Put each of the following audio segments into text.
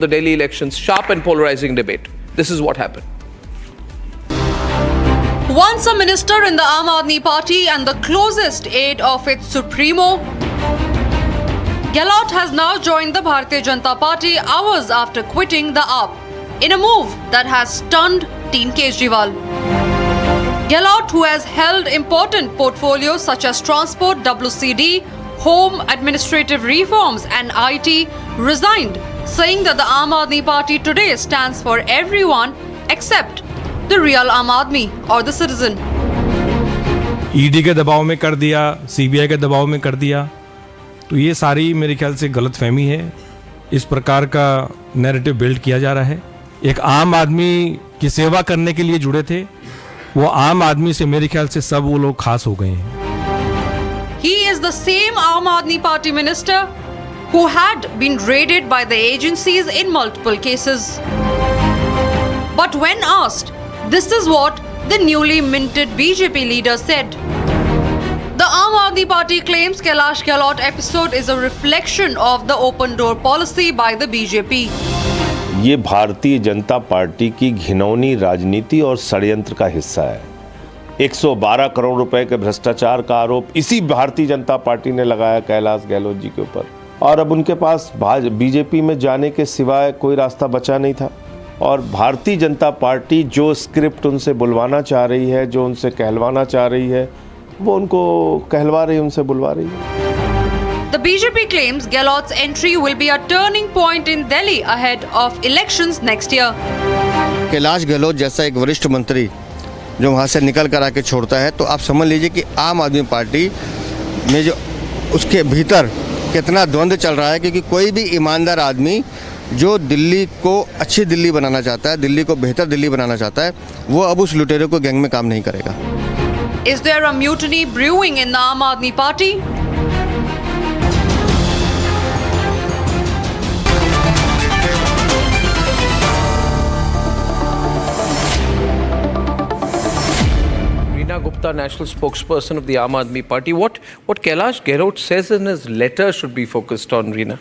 The Delhi elections, sharp and polarizing debate. This is what happened. Once a minister in the Aam Aadmi Party and the closest aide of its supremo, Gahlot has now joined the Bharatiya Janata Party hours after quitting the AAP, in a move that has stunned Team Kejriwal. Gahlot, who has held important portfolios such as transport, WCD, home, administrative reforms and IT, resigned, saying that the Aam Aadmi Party today stands for everyone except the real Aam Aadmi or the citizen. ED के दबाव में कर दिया, CBI के दबाव में कर दिया, तो ये सारी मेरे ख्याल से गलतफहमी है. इस प्रकार का नैरेटिव बिल्ड किया जा रहा है. एक आम आदमी की सेवा करने के लिए जुड़े थे, वो आम आदमी से मेरे ख्याल से सब वो लोग खास हो गए हैं. He is the same Aam Aadmi Party minister who had been raided by the agencies in multiple cases. But when asked, this is what the newly minted BJP leader said. The Aam Aadmi Party claims Kailash Gahlot episode is a reflection of the open door policy by the BJP. ये Bharatiya Janata party की घिनौनी राजनीति और षड्यंत्र का हिस्सा है. 112 करोड़ रुपए के भ्रष्टाचार का आरोप इसी भारतीय जनता पार्टी ने लगाया कैलाश गहलोत जी के ऊपर, और अब उनके पास बीजेपी में जाने के सिवाय कोई रास्ता बचा नहीं था. और भारतीय जनता पार्टी जो स्क्रिप्ट उनसे बुलवाना चाह रही है, जो उनसे कहलवाना चाह रही है, वो उनको कहलवा रही है, उनसे बुलवा रही है. The BJP claims Gahlot's entry will be a turning point in Delhi ahead of elections next year. Kailash Gehlot जैसा एक वरिष्ठ मंत्री जो वहाँ से निकल कर आके छोड़ता है, तो आप समझ लीजिए कि आम आदमी पार्टी में जो उसके भीतर कितना द्वंद्व चल रहा है. क्योंकि कोई भी ईमानदार आदमी जो दिल्ली को अच्छी दिल्ली बनाना चाहता है, दिल्ली को बेहतर दिल्ली बनाना चाहता है, वो अब उस लुटेरे को गैंग में काम नहीं करेगा. Is there a mutiny brewing in the Aam Aadmi Party? Gupta, National Spokesperson of the Aam Aadmi Party. What Kailash Gahlot says in his letter should be focused on, Reena.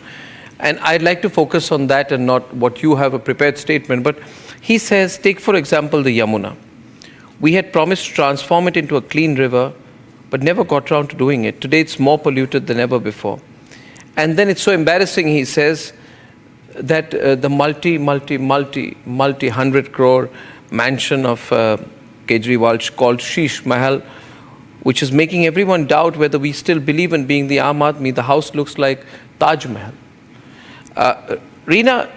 And I'd like to focus on that and not what you have a prepared statement. But he says, take for example the Yamuna. We had promised to transform it into a clean river, but never got around to doing it. Today it's more polluted than ever before. And then it's so embarrassing, he says, that the multi 100 crore mansion of Kejriwal called Sheesh Mahal, which is making everyone doubt whether we still believe in being the Aam Aadmi. The house looks like Taj Mahal. Reena,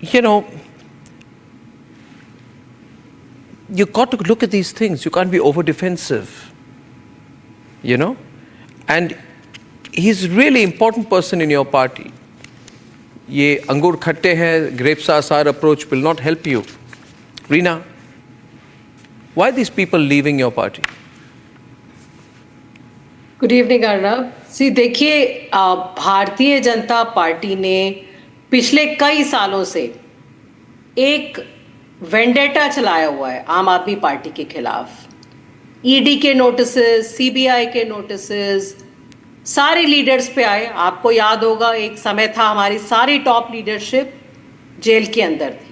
you know, you got to look at these things. You can't be over defensive, you know. And he's a really important person in your party. Ye angur khatte hai, grapes are sour approach will not help you. Reena, why are these people leaving your party? Good evening Arnab. See देखिए, भारतीय जनता party ने पिछले कई सालों से एक vendetta चलाया हुआ है आम आदमी पार्टी के खिलाफ. ईडी के नोटिसेस, सीबीआई के नोटिसेस सारे लीडर्स पे आए. आपको याद होगा एक समय था हमारी सारी टॉप लीडरशिप जेल के अंदर थी.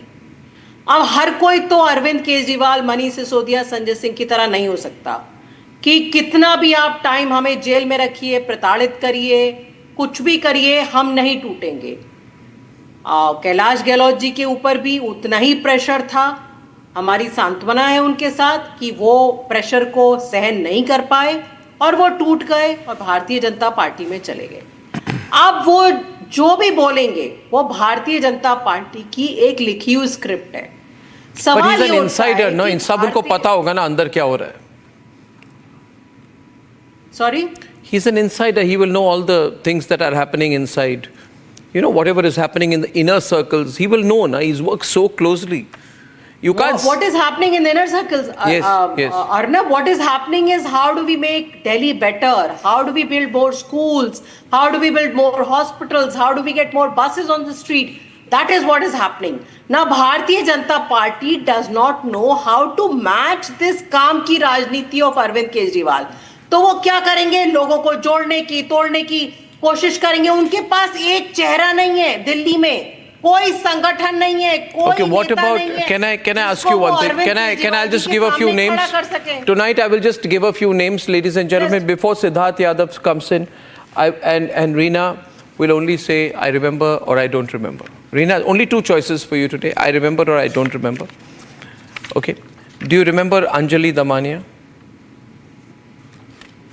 अब हर कोई तो अरविंद केजरीवाल, मनीष सिसोदिया, संजय सिंह की तरह नहीं हो सकता कि कितना भी आप टाइम हमें जेल में रखिए, प्रताड़ित करिए, कुछ भी करिए, हम नहीं टूटेंगे. कैलाश गहलोत जी के ऊपर भी उतना ही प्रेशर था. हमारी सांत्वना है उनके साथ कि वो प्रेशर को सहन नहीं कर पाए और वो टूट गए और भारतीय जनता पार्टी में चले गए. अब वो जो भी बोलेंगे वो भारतीय जनता पार्टी की एक लिखी हुई स्क्रिप्ट है. सवाल ये इनसाइडर ना, इन सब उनको पता होगा ना अंदर क्या हो रहा है. Sorry? He's an insider. He will know all the things that are happening inside. You know, whatever is happening in the inner circles, he will know. Na? He's worked so closely. You can't. What is happening in the inner circles? Yes, yes. Arnab, what is happening is how do we make Delhi better? How do we build more schools? How do we build more hospitals? How do we get more buses on the street? That is what is happening. Now, Bharatiya Janata Party does not know how to match this काम की राजनीति of Arvind Kejriwal. तो वो क्या करेंगे? लोगों को जोड़ने की, तोड़ने की कोशिश करेंगे. उनके पास एक चेहरा नहीं है दिल्ली में. कोई संगठन नहीं है, कोई Okay, what नेता about, नहीं है can I ask जिसको you वो one thing? Arvind Can I Kejriwal just ji give के a few सामने names? खड़ा कर सकें? Tonight I will just give a few names, ladies and gentlemen, Yes. before Sidharth Yadav comes in. And Reena will only say, I remember or I don't remember. Reena, only two choices for you today. I remember or I don't remember. Okay. Do you remember Anjali Damania?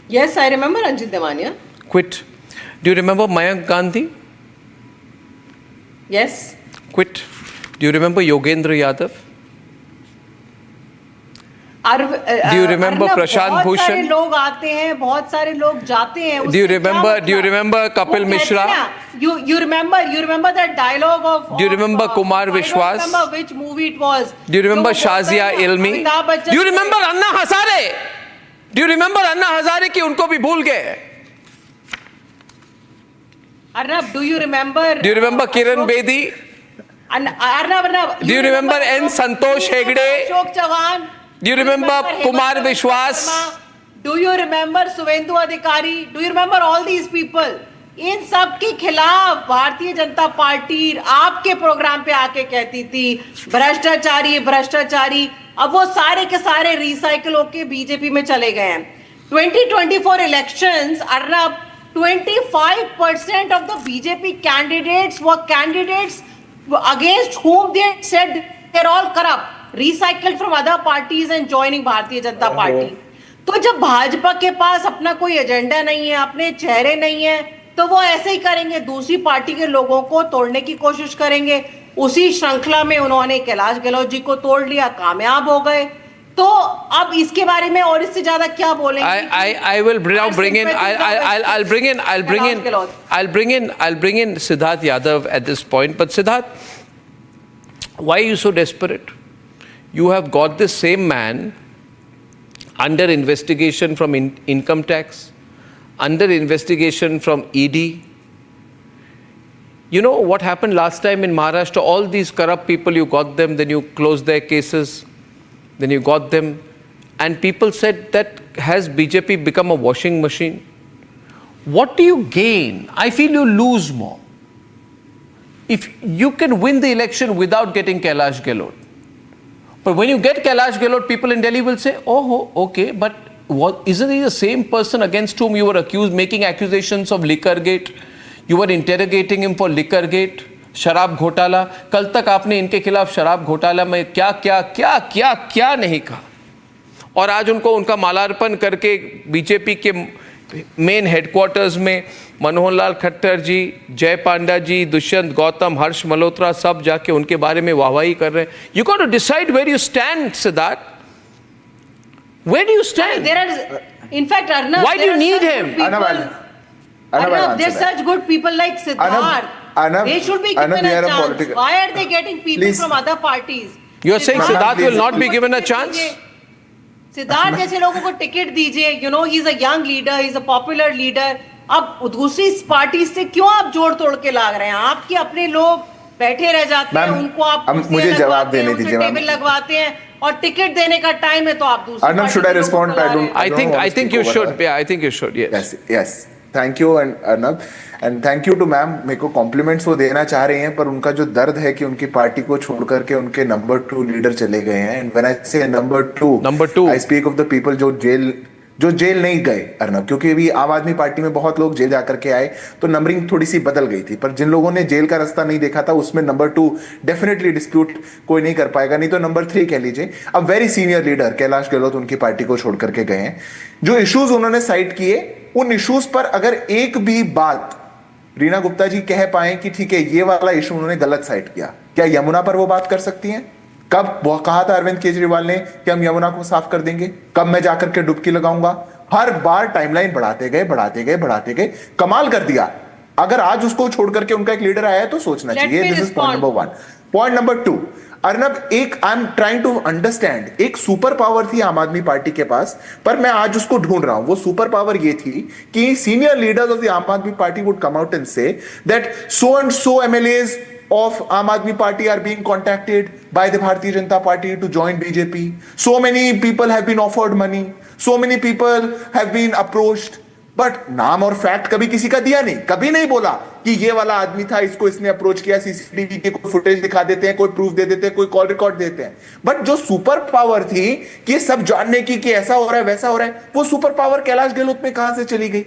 Yes, I remember Anjit Damania. Quit. Do you remember Mayank Gandhi? Yes. Quit. Do you remember Yogendra Yadav? Do you remember Prashant बहुत Bhushan? सारे लोग आते हैं, बहुत सारे लोग जाते हैं. Do you उससे क्या remember? Do you मतलब? remember Kapil वो कहते Mishra? हैं, You remember that dialogue of? Do you remember Kumar Vishwas? I don't remember which movie it was. Do you remember जो वो बोलता Shazia है ना, Ilmi? Amitabh Bachchan Do you से- remember Anna Hazare? Do you remember Anna Hazare कि उनको भी भूल गए? Arnab, do you remember? Do you remember Kiran Ashok- Bedi? Arnab. Do you remember N. Santosh Hegde? Ashok Chavan. Do you remember Kumar Hemant Vishwas? Sharma? Do you remember Suvendu Adhikari? Do you remember all these people? इन सब के खिलाफ Bharatiya Janata party आपके programme पे आके कहती थी भ्रष्टाचारी भ्रष्टाचारी. अब वो सारे के सारे रिसाइकल होके बीजेपी में चले गए हैं. 2024 elections, Arnab, 25% of the BJP candidates were candidates against whom they said they're all corrupt, recycled from other parties and joining Bharatiya Janata party. तो जब भाजपा के पास अपना कोई एजेंडा नहीं है, अपने चेहरे नहीं है, तो वो ऐसे ही करेंगे, दूसरी पार्टी के लोगों को तोड़ने की कोशिश करेंगे. उसी श्रृंखला में उन्होंने कैलाश गहलोत जी को तोड़ लिया, कामयाब हो गए. तो अब इसके बारे में और इससे ज्यादा क्या बोलेंगे? I will now bring in. I'll bring in Sidharth Yadav at this point. But Sidharth, why are you so desperate? You have got this same man under investigation from income tax, under investigation from ED. You know what happened last time in Maharashtra? All these corrupt people, you got them, then you closed their cases. Then you got them, and people said that has BJP become a washing machine? What do you gain? I feel you lose more. If you can win the election without getting Kailash Gahlot. But when you get Kailash Gahlot, people in Delhi will say, oh, okay, but isn't he the same person against whom you were making accusations of Liquorgate? You were interrogating him for Liquorgate. शराब घोटाला. कल तक आपने इनके खिलाफ शराब घोटाला में क्या क्या क्या क्या क्या नहीं कहा, और आज उनको उनका मालार्पण करके बीजेपी के मेन हेडक्वार्टर्स में मनोहर लाल खट्टर जी, जय पांडा जी, दुष्यंत गौतम, हर्ष मल्होत्रा सब जाके उनके बारे में वाहवाही कर रहे हैं. You got to decide where you stand, Siddharth. Where do you stand? In fact, Arnab, Why do you need him? Arnab, there's such good people like Sidharth. Arnab, they should be given Arnab, we a are a chance. political- Why are they getting people Please. from other parties? You are saying Sidharth will not be को given a ticket chance? दीजिए. सिद्धार्थ जैसे लोगों को ticket दीजिए. You know, he's a young leader, he's a popular leader. अब दूसरी party से क्यों आप जोड़ तोड़ के लाग रहे हैं? आपके अपने लोग बैठे रह जाते हैं, मैम, उनको आप अब कुर्सियां मुझे जवाब लगवाते हैं, देने उनसे दीजिए, मैम. टेबल लगवाते हैं, और टिकट देने का टाइम है तो आप दूसरी Arnab, पार्टी should I के लोगों को respond? ला I रहे don't- हैं. I think you speak should. over Yeah, I think you should. Yes. yes. Thank you Arnab, and thank you to ma'am. मेरे को कॉम्प्लीमेंट्स वो देना चाह रही हैं, पर उनका जो दर्द है कि उनकी पार्टी को छोड़ करके उनके नंबर 2 लीडर चले गए हैं. एंड व्हेन आई से number 2 I speak of the people जो जेल नहीं गए अर्नब, क्योंकि अभी आम आदमी पार्टी में बहुत लोग जेल जाकर के आए तो नंबरिंग थोड़ी सी बदल गई थी. पर जिन लोगों ने जेल का रास्ता नहीं देखा था उसमें नंबर 2 डेफिनेटली डिस्प्यूट कोई नहीं कर पाएगा. नहीं तो नंबर 3 कह लीजिए. अब very senior leader Kailash Gehlot उनकी पार्टी को छोड़ करके गए हैं. जो इश्यूज उन्होंने साइट किए, उन इश्यूज पर अगर एक भी बात रीना गुप्ता जी कह पाए कि ठीक है ये वाला इशू उन्होंने गलत साइट किया, क्या यमुना पर वो बात कर सकती हैं? कब वो कहा था अरविंद केजरीवाल ने कि हम यमुना को साफ कर देंगे, कब मैं जाकर के डुबकी लगाऊंगा? हर बार टाइमलाइन बढ़ाते गए, कमाल कर दिया. अगर आज उसको छोड़ करके उनका एक लीडर आया है तो सोचना चाहिए. This is point number 1. Point number 2, Arnab, एक I am trying to understand, एक सुपर पावर थी आम आदमी पार्टी के पास, पर मैं आज उसको ढूंढ रहा हूं. वो सुपर पावर ये थी कि सीनियर लीडर्स ऑफ द आम आदमी party would come out and say that so and so MLAs of Aam Aadmi Party are being contacted by the Bharatiya Janata Party to join BJP. So many people have been offered money. So many people have been approached but नाम और fact कभी किसी का दिया नहीं, कभी नहीं बोला कि ये वाला आदमी था, इसको इसने अप्रोच किया, सीसीटीवी की कोई फुटेज दिखा देते हैं, कोई प्रूफ दे देते हैं, कोई कॉल रिकॉर्ड देते हैं। बट जो सुपर पावर थी कि सब जानने की कि ऐसा हो रहा है वैसा हो रहा है, वो सुपर पावर कैलाश गहलोत में कहां से चली गई?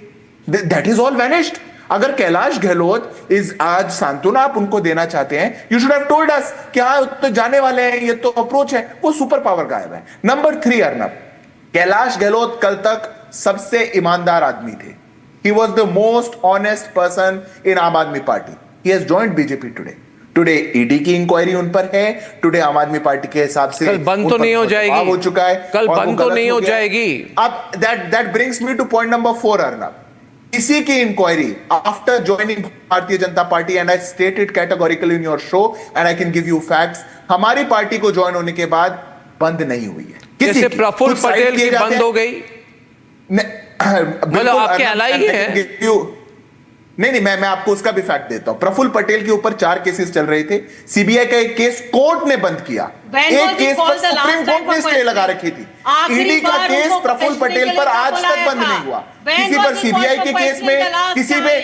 That is all vanished. अगर कैलाश गहलोत इज आज सांत्वना आप उनको देना चाहते हैं, you should have told us कि हाँ तो जाने वाले हैं, ये तो अप्रोच है। वो सुपर पावर गायब है। नंबर 3, अर्नब, कैलाश गहलोत कल तक सबसे ईमानदार आदमी थे। He was the most honest person in आम आदमी party. He has joined BJP today. Today ED की इंक्वायरी उन पर है। Today आम आदमी पार्टी के हिसाब से कल बंद तो नहीं हो जाएगी, हो चुका है, कल बंद तो नहीं हो जाएगी। अब that brings me to point number 4, Arnab. इसी की inquiry after joining Bharatiya Janata party, and I stated categorically in your show and I can give you facts, हमारी पार्टी को ज्वाइन होने के बाद बंद नहीं हुई है। जैसे प्रफुल्ल पटेल की बंद हो गई, मतलब आपके अलाई है। नहीं, मैं आपको उसका भी फैक्ट देता हूं। प्रफुल्ल पटेल के ऊपर 4 केसेस चल रहे थे, सीबीआई का एक केस कोर्ट ने बंद किया, एक केस पर सुप्रीम कोर्ट ने स्टे लगा रखी थी। ईडी का केस प्रफुल्ल पटेल पर आज तक बंद नहीं हुआ। किसी पर सीबीआई के केस में, किसी में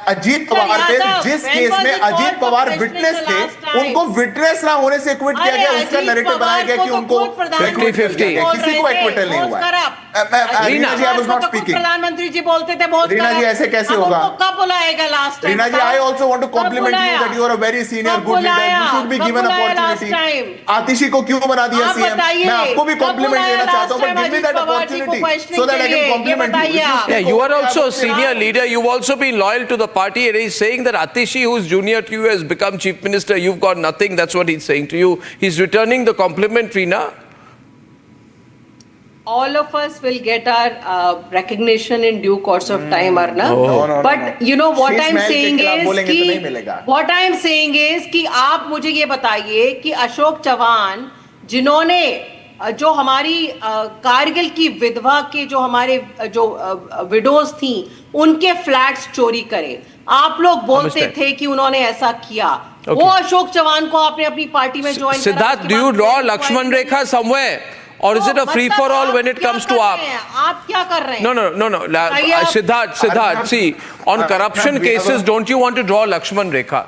अजीत पवार थे, जिस केस में अजीत पवार विटनेस थे, उनको विटनेस ना होने से एक्विट किया गया, उसका नैरेटिव बनाया गया कि उनको 50-50 किसी को एक्विटल नहीं हुआ। Reena ji, I was not speaking. प्रधानमंत्री जी बोलते थे बहुत। रीना जी, ऐसे कैसे होगा? कब बुलाएगा last time? Reena ji, I also want to compliment you that you are a very senior good leader, you should be given opportunity. Atishi को क्यों बना दिया सीएम? मैं आपको भी कॉम्प्लीमेंट देना चाहता हूं, but give me that opportunity so that I can compliment you. Yeah, you are also a senior leader. You've also been loyal to the party. And he's saying that Atishi, who's junior to you, has become chief minister. You've got nothing. That's what he's saying to you. He's returning the compliment, Reena. All of us will get our recognition in due course of time, Arnab. No. But you know what I'm saying what I'm saying is कि आप मुझे ये बताइए कि अशोक चौहान, जिन्होंने जो हमारी कारगिल की विधवा के जो हमारे जो विडोज थी, उनके फ्लैट्स चोरी करे, आप लोग बोलते थे कि उन्होंने ऐसा किया। वो अशोक चौहान को आपने अपनी पार्टी में ज्वाइन करा। Sidharth, do you draw Lakshman Rekha somewhere? Or is it a free for all when it comes to AAP? आप क्या कर रहे हैं? No. Sidharth, see, on corruption cases, don't you want to draw Lakshman Rekha?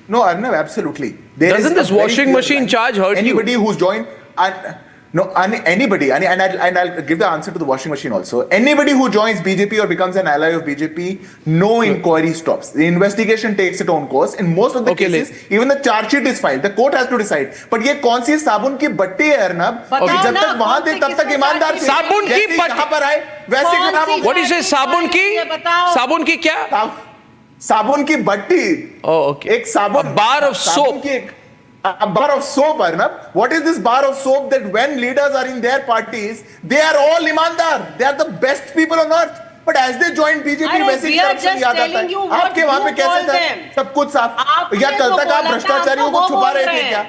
No, Arnab, absolutely. Doesn't this washing machine charge hurt anybody you? Who's joined? Anybody, and I'll give the answer to the washing machine also. Anybody who joins BJP or becomes an ally of BJP, no inquiry stops. The investigation takes its own course. In most of the cases, even the charge sheet is filed. The court has to decide. But ये कौन सी साबुन की बट्टी है, अर्नब? जब तक वहां थे तब तक ईमानदार थे। साबुन की बट्टी यहाँ पर आए वैसे खराब। What do you say? साबुन की क्या? साबुन की बट्टी। Oh, okay. एक साबुन। A bar of soap. A bar of soap, Arnab. What is this bar of soap that when leaders are in their parties, they are all ईमानदार. They are the best people on earth. But as they join BJP, वैसे ही corruption याद आता है। आपके वहां पे कैसे था? सब कुछ साफ। या कल तक आप भ्रष्टाचारियों को छुपा रहे थे क्या?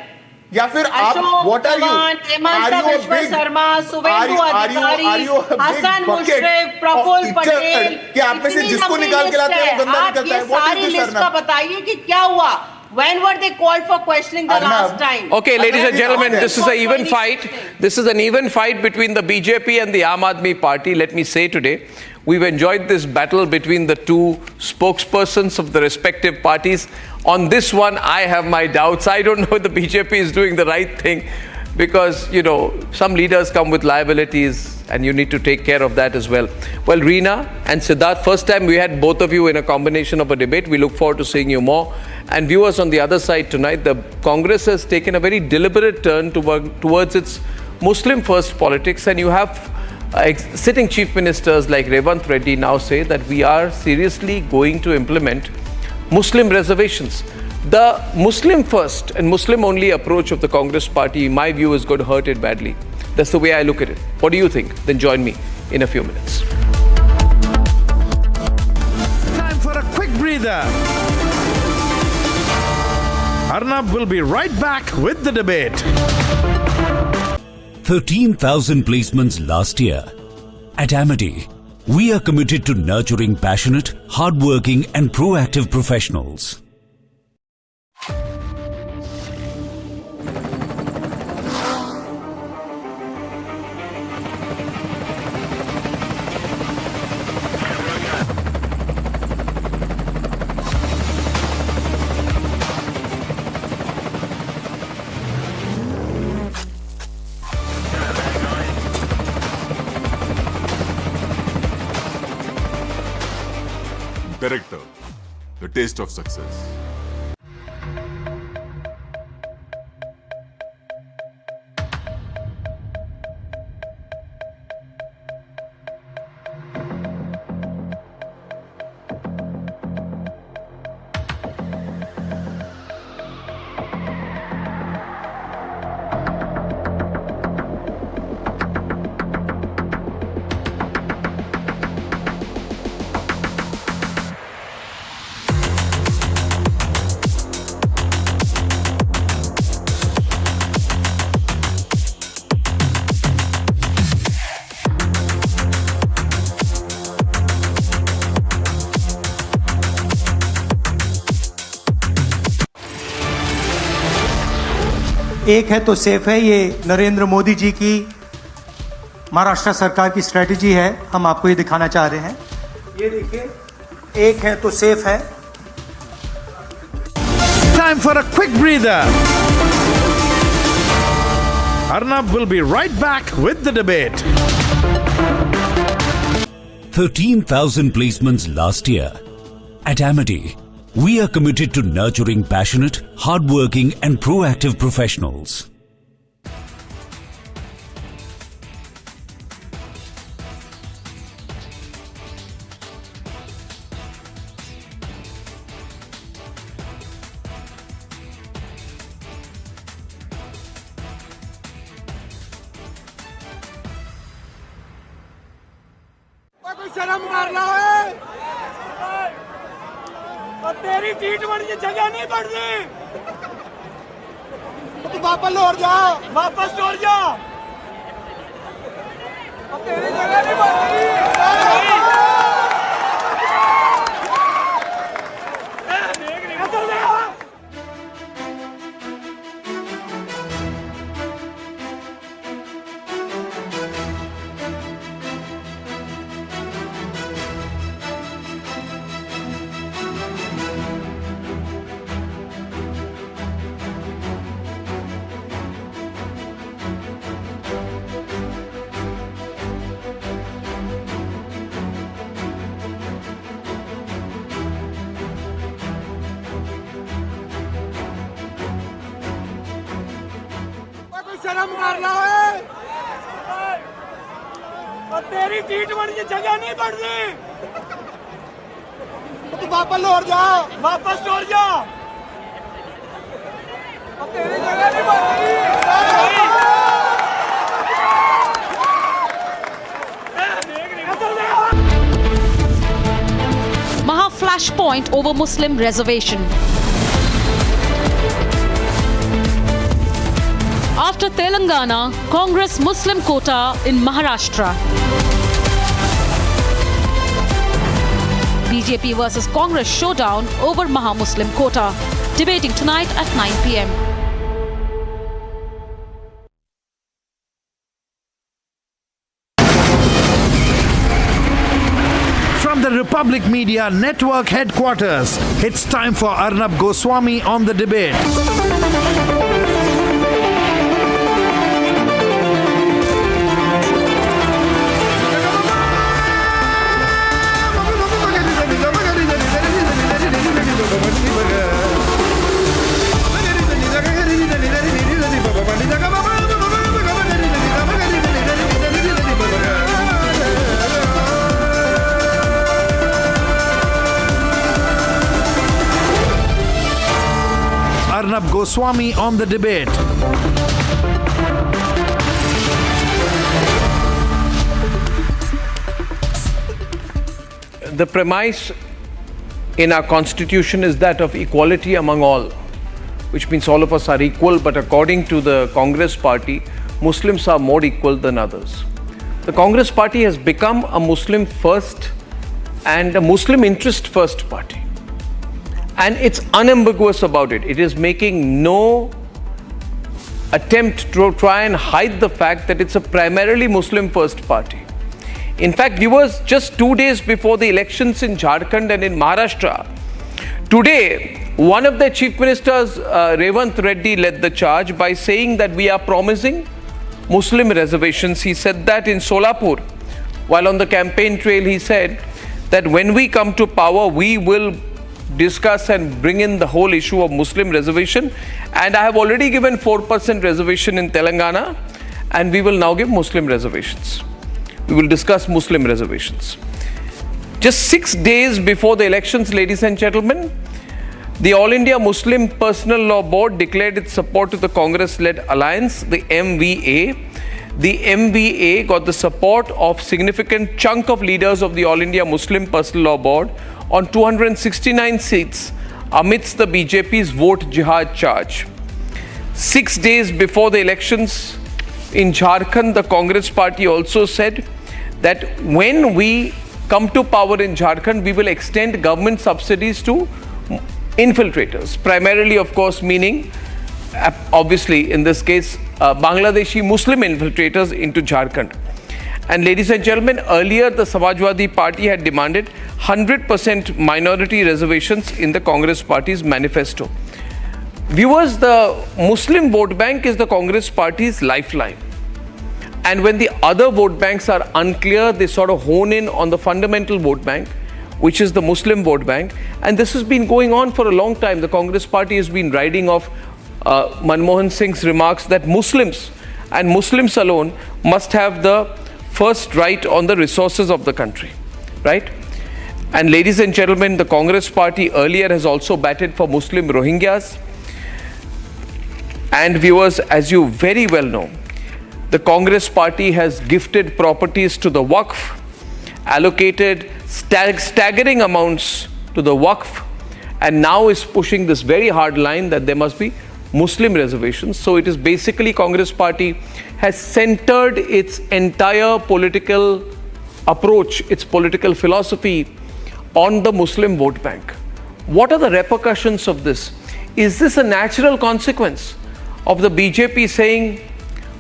या फिर आप what are you? Are you a big? Are you a big bucket of इज्जत कि आप में से जिसको निकाल के लाते हैं वो गंदा निकलता है? What is this, Arnab? बताइए कि क्या हुआ? When were they called for questioning the last time? Okay, ladies and gentlemen, this is an even fight. This is an even fight between the BJP and the Aam Aadmi Party. Let me say today, we've enjoyed this battle between the two spokespersons of the respective parties. On this one, I have my doubts. I don't know if the BJP is doing the right thing because, you know, some leaders come with liabilities and you need to take care of that as well. Well, Reena and Sidharth, first time we had both of you in a combination of a debate. We look forward to seeing you more. And viewers on the other side tonight, the Congress has taken a very deliberate turn towards its Muslim first politics, and you have sitting chief ministers like Revanth Reddy now say that we are seriously going to implement Muslim reservations. The Muslim first and Muslim only approach of the Congress party, in my view, is going to hurt it badly. That's the way I look at it. What do you think? Then join me in a few minutes. Time for a quick breather. Arnab will be right back with the debate. 13,000 placements last year. At Amity, we are committed to nurturing passionate, hardworking and proactive professionals. taste of success. एक है तो safe है, ये नरेंद्र मोदी जी की महाराष्ट्र सरकार की strategy है। हम आपको ये दिखाना चाह रहे हैं। ये देखिए, एक है तो सेफ है। Time for a quick breather. Arnab will be right back with the debate. 13,000 placements last year. At Amity, we are committed to nurturing passionate, hardworking and proactive professionals. शर्म कर लो और तेरी T20 जगह नहीं बढ़नी। तू वापस लौट जा, वापस लौट जा। तेरी जगह नहीं बढ़नी। शर्म कर लो और तेरी T20 जगह नहीं बढ़नी। तू वापस लौट जा, वापस लौट जा। तेरी जगह नहीं बढ़नी। Maha flashpoint over Muslim reservation. After Telangana, Congress Muslim quota in Maharashtra. BJP versus Congress showdown over Maha-Muslim quota. Debating tonight at 9 p.m. From the Republic Media Network headquarters, it's time for Arnab Goswami on the debate. Arnab Goswami on the debate. The premise in our constitution is that of equality among all, which means all of us are equal, but according to the Congress party, Muslims are more equal than others. The Congress party has become a Muslim first and a Muslim interest first party. And it's unambiguous about it. It is making no attempt to try and hide the fact that it's a primarily Muslim first party. In fact, viewers, just 2 days before the elections in Jharkhand and in Maharashtra, today, one of the chief ministers, Revanth Reddy, led the charge by saying that we are promising Muslim reservations. He said that in Solapur. While on the campaign trail, he said that when we come to power, we will discuss and bring in the whole issue of Muslim reservation. And I have already given 4% reservation in Telangana, and we will now give Muslim reservations. We will discuss Muslim reservations. Just 6 days before the elections, ladies and gentlemen, the All India Muslim Personal Law Board declared its support to the Congress-led alliance, the MVA. The MVA got the support of significant chunk of leaders of the All India Muslim Personal Law Board on 269 seats amidst the BJP's vote jihad charge. 6 days before the elections in Jharkhand, the Congress party also said that when we come to power in Jharkhand, we will extend government subsidies to infiltrators, primarily, of course, meaning, obviously, in this case, Bangladeshi Muslim infiltrators into Jharkhand. And ladies and gentlemen, earlier the Samajwadi Party had demanded 100% minority reservations in the Congress Party's manifesto. Viewers, the Muslim vote bank is the Congress Party's lifeline. And when the other vote banks are unclear, they sort of hone in on the fundamental vote bank, which is the Muslim vote bank. And this has been going on for a long time. The Congress Party has been riding off Manmohan Singh's remarks that Muslims and Muslims alone must have the first right on the resources of the country, right? And ladies and gentlemen, the Congress Party earlier has also batted for Muslim Rohingyas. And viewers, as you very well know, the Congress Party has gifted properties to the Waqf, allocated staggering amounts to the Waqf, and now is pushing this very hard line that there must be Muslim reservations. So it is basically Congress Party has centered its entire political approach, its political philosophy on the Muslim vote bank. What are the repercussions of this? Is this a natural consequence of the BJP saying,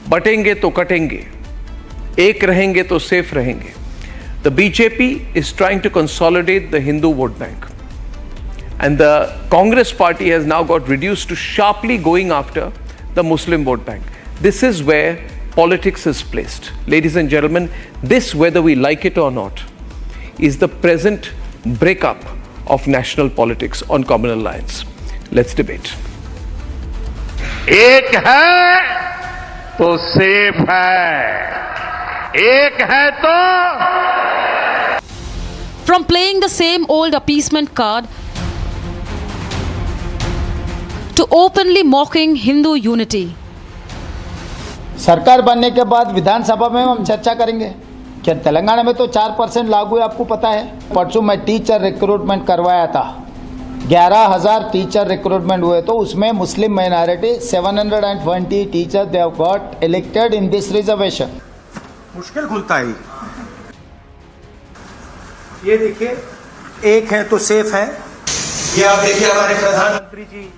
बटेंगे तो कटेंगे, एक रहेंगे तो safe रहेंगे? The BJP is trying to consolidate the Hindu vote bank. And the Congress Party has now got reduced to sharply going after the Muslim vote bank. This is where politics is placed. Ladies and gentlemen, this, whether we like it or not, is the present breakup of national politics on communal lines. Let's debate. एक है तो safe है, एक है तो From playing the same old appeasement card to openly mocking Hindu unity. सरकार बनने के बाद विधानसभा में हम चर्चा करेंगे। क्या तेलंगाना में तो 4% लागू है, आपको पता है? परसों मैं टीचर रिक्रूटमेंट करवाया था, 11,000 टीचर रिक्रूटमेंट हुए, तो उसमें मुस्लिम minority 720 teacher they have got elected in this reservation. मुश्किल खुलता है। ये देखिए, एक है तो सेफ है। ये आप देखिए, हमारे प्रधानमंत्री जी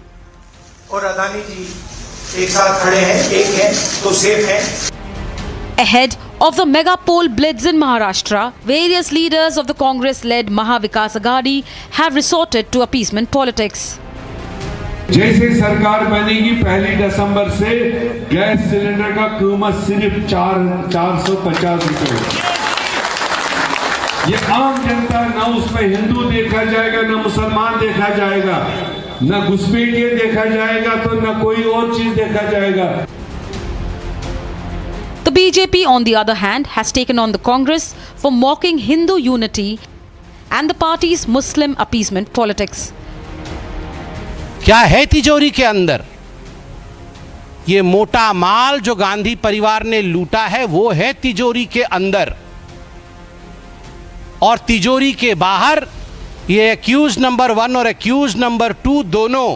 और अदानी जी एक साथ खड़े हैं, एक है तो सेफ है। Ahead of the mega poll blitz in Maharashtra, various leaders of the Congress-led Mahavikas Aghadi have resorted to appeasement politics. जैसे सरकार बनेगी 1 दिसंबर से गैस सिलेंडर का कीमत सिर्फ 450 रुपए। ये आम जनता, ना उसमें हिंदू देखा जाएगा, ना मुसलमान देखा जाएगा, ना घुसपैठिए देखा जाएगा, तो ना कोई और चीज देखा जाएगा। The BJP, on the other hand, has taken on the Congress for mocking Hindu unity and the party's Muslim appeasement politics. क्या है तिजोरी के अंदर? ये मोटा माल जो गांधी परिवार ने लूटा है, वो है तिजोरी के अंदर। और तिजोरी के बाहर ये एक्यूज नंबर 1 और एक्यूज नंबर 2 दोनों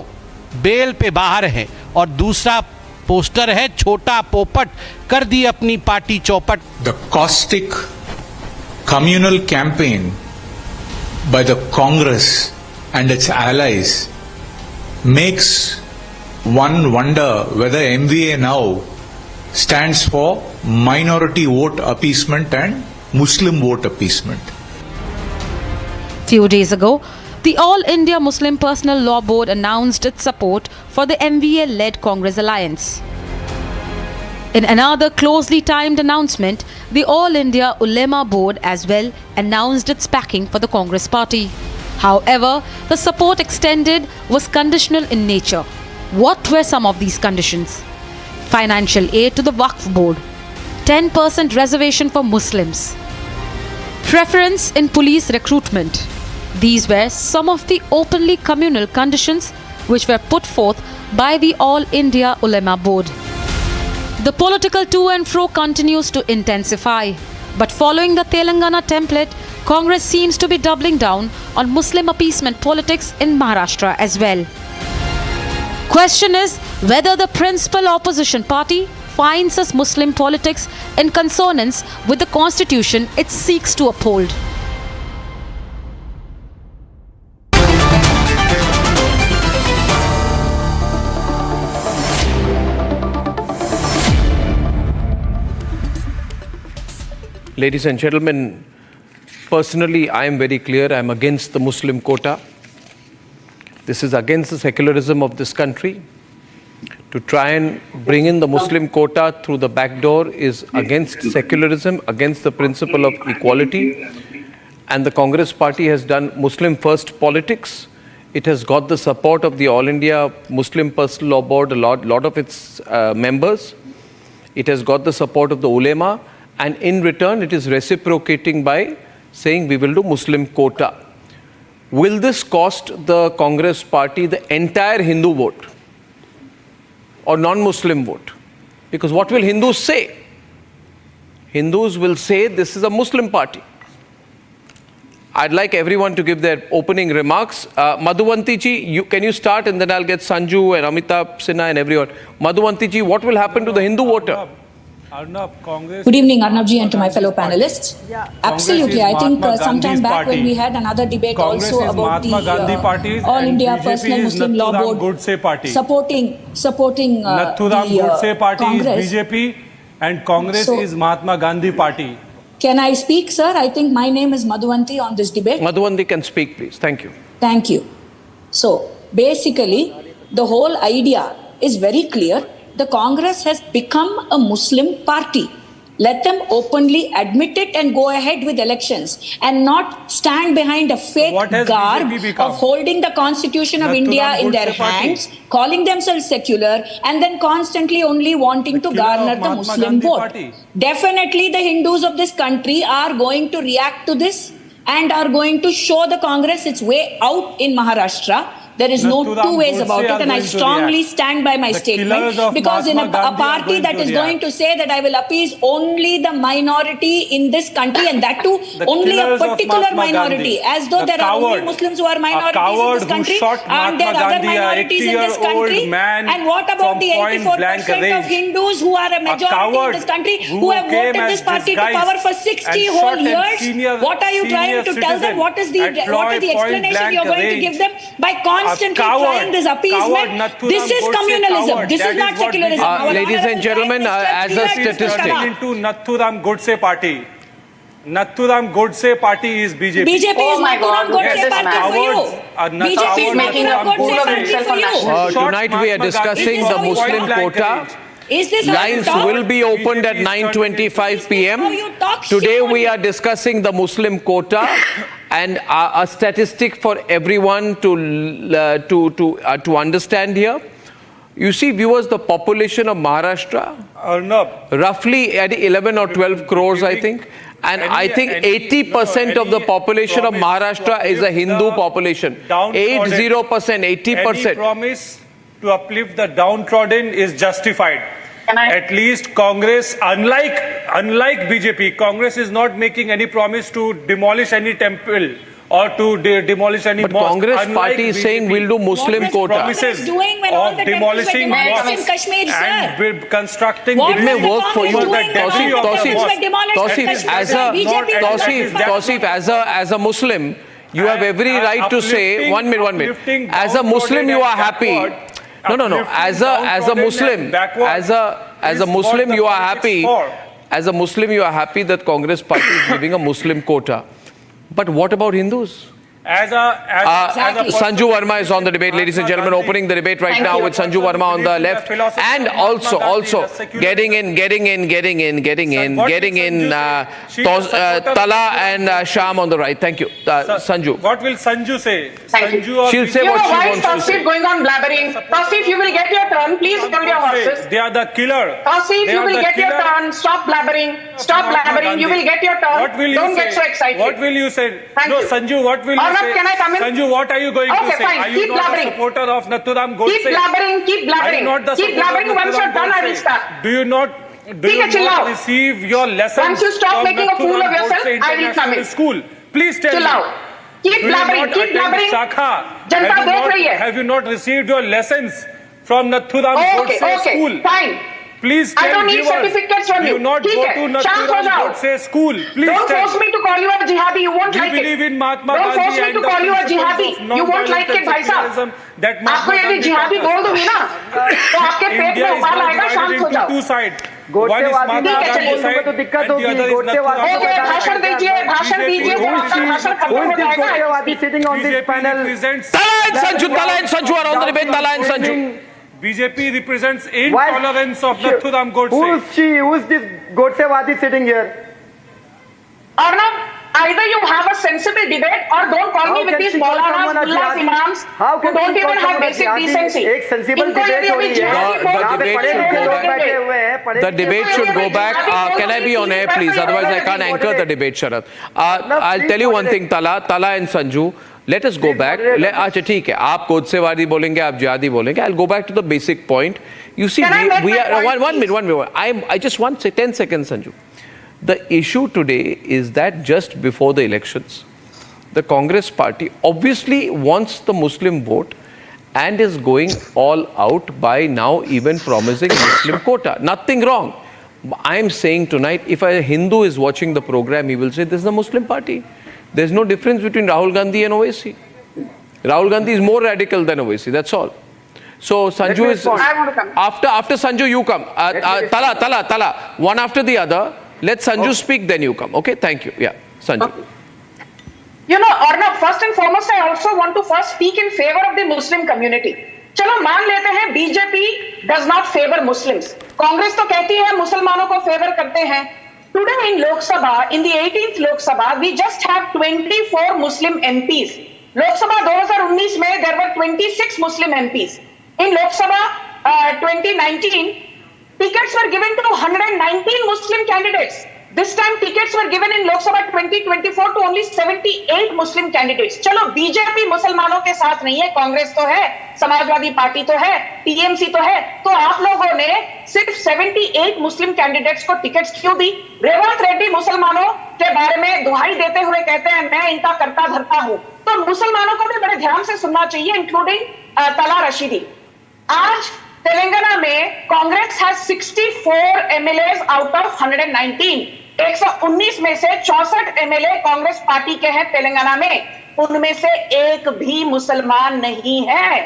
बेल पे बाहर है। और दूसरा पोस्टर है छोटा पोपट, कर दी अपनी पार्टी चौपट। The caustic communal campaign by the Congress and its allies makes one wonder whether MVA now stands for minority vote appeasement and Muslim vote appeasement. Few days ago, the All India Muslim Personal Law Board announced its support for the MVA-led Congress alliance. In another closely timed announcement, the All India Ulema Board as well announced its backing for the Congress party. However, the support extended was conditional in nature. What were some of these conditions? Financial aid to the Waqf Board, 10% reservation for Muslims, preference in police recruitment. These were some of the openly communal conditions which were put forth by the All India Ulema Board. The political to and fro continues to intensify, but following the Telangana template, Congress seems to be doubling down on Muslim appeasement politics in Maharashtra as well. Question is whether the principal opposition party finds this Muslim politics in consonance with the constitution it seeks to uphold. Ladies and gentlemen, personally, I am very clear. I am against the Muslim quota. This is against the secularism of this country. To try and bring in the Muslim quota through the back door is against secularism, against the principle of equality. And the Congress party has done Muslim first politics. It has got the support of the All India Muslim Personal Law Board, a lot of its members. It has got the support of the ulema. And in return, it is reciprocating by saying we will do Muslim quota. Will this cost the Congress party the entire Hindu vote or non-Muslim vote? Because what will Hindus say? Hindus will say this is a Muslim party. I'd like everyone to give their opening remarks. Madhuvanti ji, can you start, and then I'll get Sanju and Amitabh Sinha and everyone. Madhuvanti ji, what will happen to the Hindu voter? Arnab, Congress. Good evening, Arnab ji, and to my fellow panelists. Absolutely, I think sometime back when we had another debate Congress also about the All India Personal Muslim Law Board supporting Nathuram Godse party Congress. is BJP and Congress is Mahatma Gandhi party. Can I speak, sir? I think my name is Madhuvanti on this debate. Madhuvanti can speak, please. Thank you. Thank you. So, basically, the whole idea is very clear. The Congress has become a Muslim party. Let them openly admit it and go ahead with elections and not stand behind a fake garb of holding the Constitution of India in their hands, calling themselves secular, and then constantly only wanting to garner the Muslim vote. Definitely the Hindus of this country are going to react to this and are going to show the Congress its way out in Maharashtra. There is no two ways about it, and I strongly stand by my statement, because in a party that is going to say that I will appease only the minority in this country, and that too only a particular minority, as though there are only Muslims who are minorities in this country, and there are other minorities in this country. And what about the 84% of Hindus who are a majority in this country, who have voted this party to power for 60 whole years? What are you trying to tell them? What is the explanation you're going to give them by constantly trying this appeasement? This is communalism. This is not secularism. Ladies and gentlemen, as a statistic, into Nathuram Godse party. Nathuram Godse party is BJP. BJP is Nathuram Godse party for you. BJP is Nathuram Godse party for you. Tonight we are discussing the Muslim quota. Lines will be opened at 9:25 p.m. Today we are discussing the Muslim quota, and a statistic for everyone to understand here. You see, viewers, the population of Maharashtra, roughly at 11 or 12 crores, I think. And I think 80% of the population of Maharashtra is a Hindu population. 80%, 80%. Any promise to uplift the downtrodden is justified. At least Congress, unlike BJP, Congress is not making any promise to demolish any temple or to demolish any mosque. But Congress party is saying we'll do Muslim quota. Promises of demolishing mosques and constructing. It may work for you. Tausif, as a Muslim, you have every right to say, one minute. As a Muslim, you are happy. No. As a Muslim, you are happy. As a Muslim, you are happy that Congress party is giving a Muslim quota. But what about Hindus? Sanju Verma is on the debate, ladies and gentlemen, opening the debate right now with Sanju Verma on the left, and also getting in Tala and Sham on the right. Thank you, Sanju. What will Sanju say? She'll say what she wants to say. Going on blabbering. Tausif, you will get your turn. Please hold your horses. They are the killer. Tausif, you will get your turn. Stop blabbering. Stop blabbering. You will get your turn. What will you Don't say? get so excited. What will you say? No, Sanju, what will you Arnab, say? can I come in? Sanju, what are you going to say? Fine. Are you Keep not blabbering. a supporter of Nathuram Godse? Keep blabbering. Keep blabbering. Are you not the Keep supporter blabbering. of Once you're Nathuram done, I will Godse? start. Do you not receive your lessons Once you stop from making a fool of Nathuram yourself, Godse I will come in. International School? Please tell Chill me. out. Keep blabbering. Keep blabbering. जनता देख रही है. Have you not received your lessons from Nathuram Godse School? Fine. Please I tell don't need viewers, certificates from you. do not go to Nathuram Godse School. Please don't tell. force me to call you a jihadi. You won't like it. believe in Mahatma Don't Gandhi force me and to the call you a principles jihadi. of You won't like it, भाई साहब. आपको यदि जिहादी बोल दूंगी ना, तो आपके पेट में उबाल आएगा, शांत हो जाओ. Two sides. गोटसेवादी तो दिक्कत होगी. गोटसेवादी ओके, भाषण दीजिए जब आपका भाषण खत्म हो जाएगा. sitting on this panel. Tala and Sanju are on the debate. Tala and Sanju. BJP represents intolerance of Nathuram Godse. Who is this Godsewadi sitting here? Arnab, either you have a sensible debate or don't call me with these Maulanas, Mullahs, Imams who don't even have basic decency. एक sensible debate हो रही है. The debate should go back. Can I be on air, please? Otherwise, I can't anchor the debate, Sharad. I'll tell you one thing, Tala and Sanju. Let us go back. अच्छा ठीक है. आप गोडसेवादी बोलेंगे, आप जिहादी बोलेंगे. I'll go back to the basic point. You see, we are one minute. I just want to say 10 seconds, Sanju. The issue today is that just before the elections, the Congress party obviously wants the Muslim vote and is going all out by now even promising Muslim quota. Nothing wrong. I am saying tonight, if a Hindu is watching the program, he will say this is a Muslim party. There's no difference between Rahul Gandhi and Owaisi. Rahul Gandhi is more radical than Owaisi, that's all. So Sanju is, after Sanju you come. Tala, one after the other. Let Sanju speak, then you come. Okay, thank you. Yeah, Sanju. Okay. You know, Arnab, first and foremost, I also want to first speak in favor of the Muslim community. चलो मान लेते हैं BJP does not favor Muslims. Congress तो कहती है मुसलमानों को favour करते हैं. Today in Lok Sabha, in the 18th Lok Sabha, we just have 24 Muslim MPs. Lok Sabha 2019 में there were 26 Muslim MPs. In Lok Sabha 2019, tickets were given to 119 Muslim candidates. This time tickets were given in Lok Sabha 2024 to only 78 Muslim candidates. चलो BJP मुसलमानों के साथ नहीं है, कांग्रेस तो है, Samajwadi party तो है, टीएमसी तो है, तो आप लोगों ने सिर्फ 78 मुस्लिम कैंडिडेट्स को टिकट्स क्यों दी? रेवंत रेड्डी मुसलमानों के बारे में दुहाई देते हुए कहते हैं मैं इनका करता धरता हूं. तो मुसलमानों को भी बड़े ध्यान से सुनना चाहिए, इंक्लूडिंग तला रशीदी. आज तेलंगाना में कांग्रेस है 64 एमएलए आउट ऑफ 119. 119 में से 64 एमएलए कांग्रेस पार्टी के हैं तेलंगाना में. उनमें से एक भी मुसलमान नहीं है.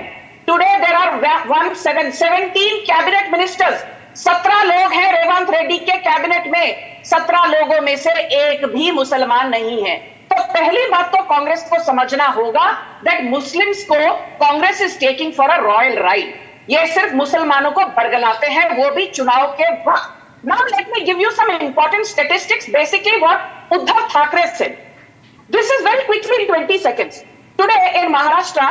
Today there are 17 cabinet ministers. 17 लोग हैं रेवंत रेड्डी के कैबिनेट में. 17 लोगों में से एक भी मुसलमान नहीं है. तो पहली बात तो कांग्रेस को समझना होगा दैट मुस्लिम्स को Congress is taking for a royal ride. ये सिर्फ मुसलमानों को बरगलाते हैं, वो भी चुनाव के वक्त. Now let me give you some important statistics. Basically what Uddhav Thackeray said. This is very quickly in 20 seconds. Today in Maharashtra,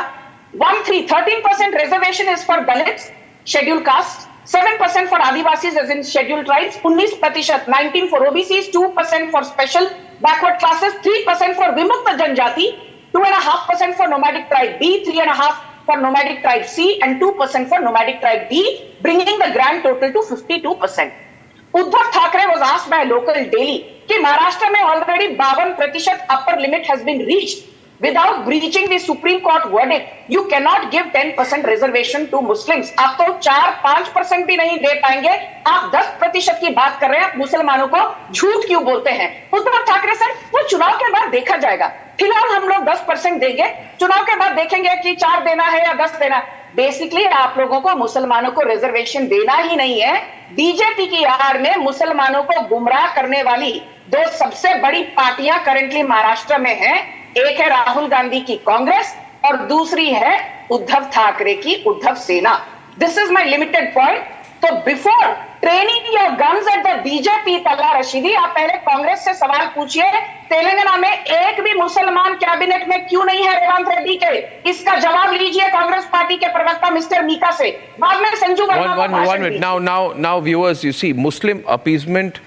13% reservation is for Dalits, scheduled castes, 7% for Adivasis as in scheduled tribes, 19%, 19% for OBCs, 2% for special backward classes, 3% for Vimukta Janjati, 2.5% for nomadic tribe B, 3.5% for nomadic tribe C and 2% for nomadic tribe D, bringing the grand total to 52%. Uddhav Thackeray was asked by a local daily कि महाराष्ट्र में already 52% upper limit has been reached without breaching the Supreme Court verdict. You cannot give 10% reservation to Muslims. आप तो 4-5% भी नहीं दे पाएंगे. आप 10% की बात कर रहे हैं. आप मुसलमानों को झूठ क्यों बोलते हैं? उद्धव ठाकरे सर, वो चुनाव के बाद देखा जाएगा. फिलहाल हम लोग 10% देंगे. चुनाव के बाद देखेंगे कि 4 देना है या 10 देना. बेसिकली आप लोगों को मुसलमानों को रिजर्वेशन देना ही नहीं है. बीजेपी की आड़ में मुसलमानों को गुमराह करने वाली 2 सबसे बड़ी पार्टियां करंटली महाराष्ट्र में हैं. एक है राहुल गांधी की कांग्रेस और दूसरी है उद्धव ठाकरे की Uddhav Sena. This is my limited point. तो before training your guns at the BJP, तला रशीदी, आप पहले कांग्रेस से सवाल पूछिए, तेलंगाना में एक भी मुसलमान कैबिनेट में क्यों नहीं है रेवंत रेड्डी के? इसका जवाब लीजिए कांग्रेस पार्टी के प्रवक्ता मिस्टर मीका से. बाद में Sanju Verma. One minute. Now, viewers, you see, Muslim appeasement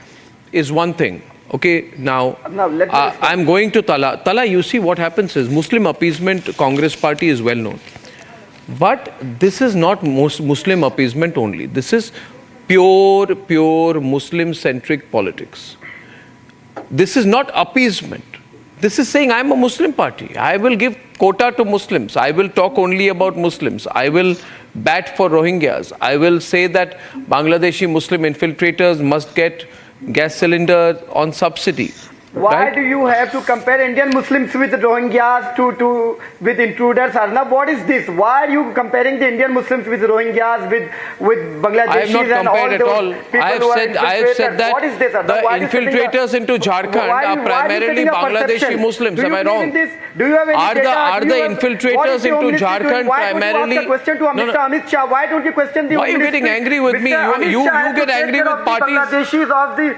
is one thing. Okay, now I'm going to Tala. Tala, you see what happens is Muslim appeasement, Congress party is well known. But this is not Muslim appeasement only. This is pure Muslim-centric politics. This is not appeasement. This is saying I'm a Muslim party. I will give quota to Muslims. I will talk only about Muslims. I will bat for Rohingyas. I will say that Bangladeshi Muslim infiltrators must get gas cylinders on subsidy. Why do you have to compare Indian Muslims with Rohingyas with intruders? Arnab, what is this? Why are you comparing the Indian Muslims with Rohingyas, with Bangladeshis and all those people I have said that what is this, the infiltrators into Jharkhand are primarily Bangladeshi Muslims. Am I wrong? Do you have any data? Are the infiltrators into Jharkhand primarily? Why don't you ask a question to Mr. Amit Shah? Why don't you question the? Why are you getting angry with me? You get angry with parties.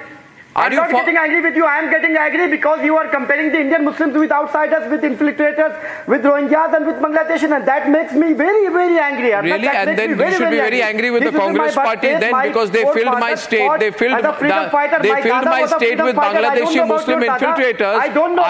I'm not getting angry with you. I am getting angry because you are comparing the Indian Muslims with outsiders, with infiltrators, with Rohingyas and with Bangladeshis, and that makes me very angry. Really? And then you should be very angry with the Congress party then because they filled my state. They filled my state with Bangladeshi Muslim infiltrators.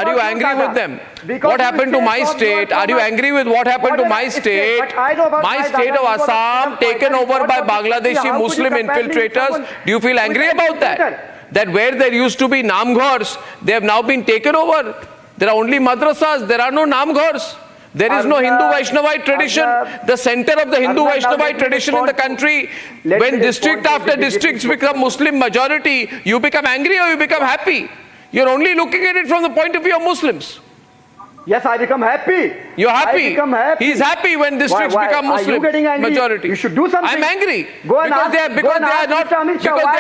Are you angry with them? What happened to my state? Are you angry with what happened to my state? My state of Assam taken over by Bangladeshi Muslim infiltrators. Do you feel angry about that? That where there used to be Namghars, they have now been taken over. There are only madrasas, there are no Namghars. There is no Hindu Vaishnavite tradition. The center of the Hindu Vaishnavite tradition in the country, when district after districts become Muslim majority, you become angry or you become happy? You're only looking at it from the point of view of Muslims. Yes, I become happy. You're happy. I become happy. He's happy when districts become Muslim. Are you getting angry? Majority. You should do something. I'm angry because they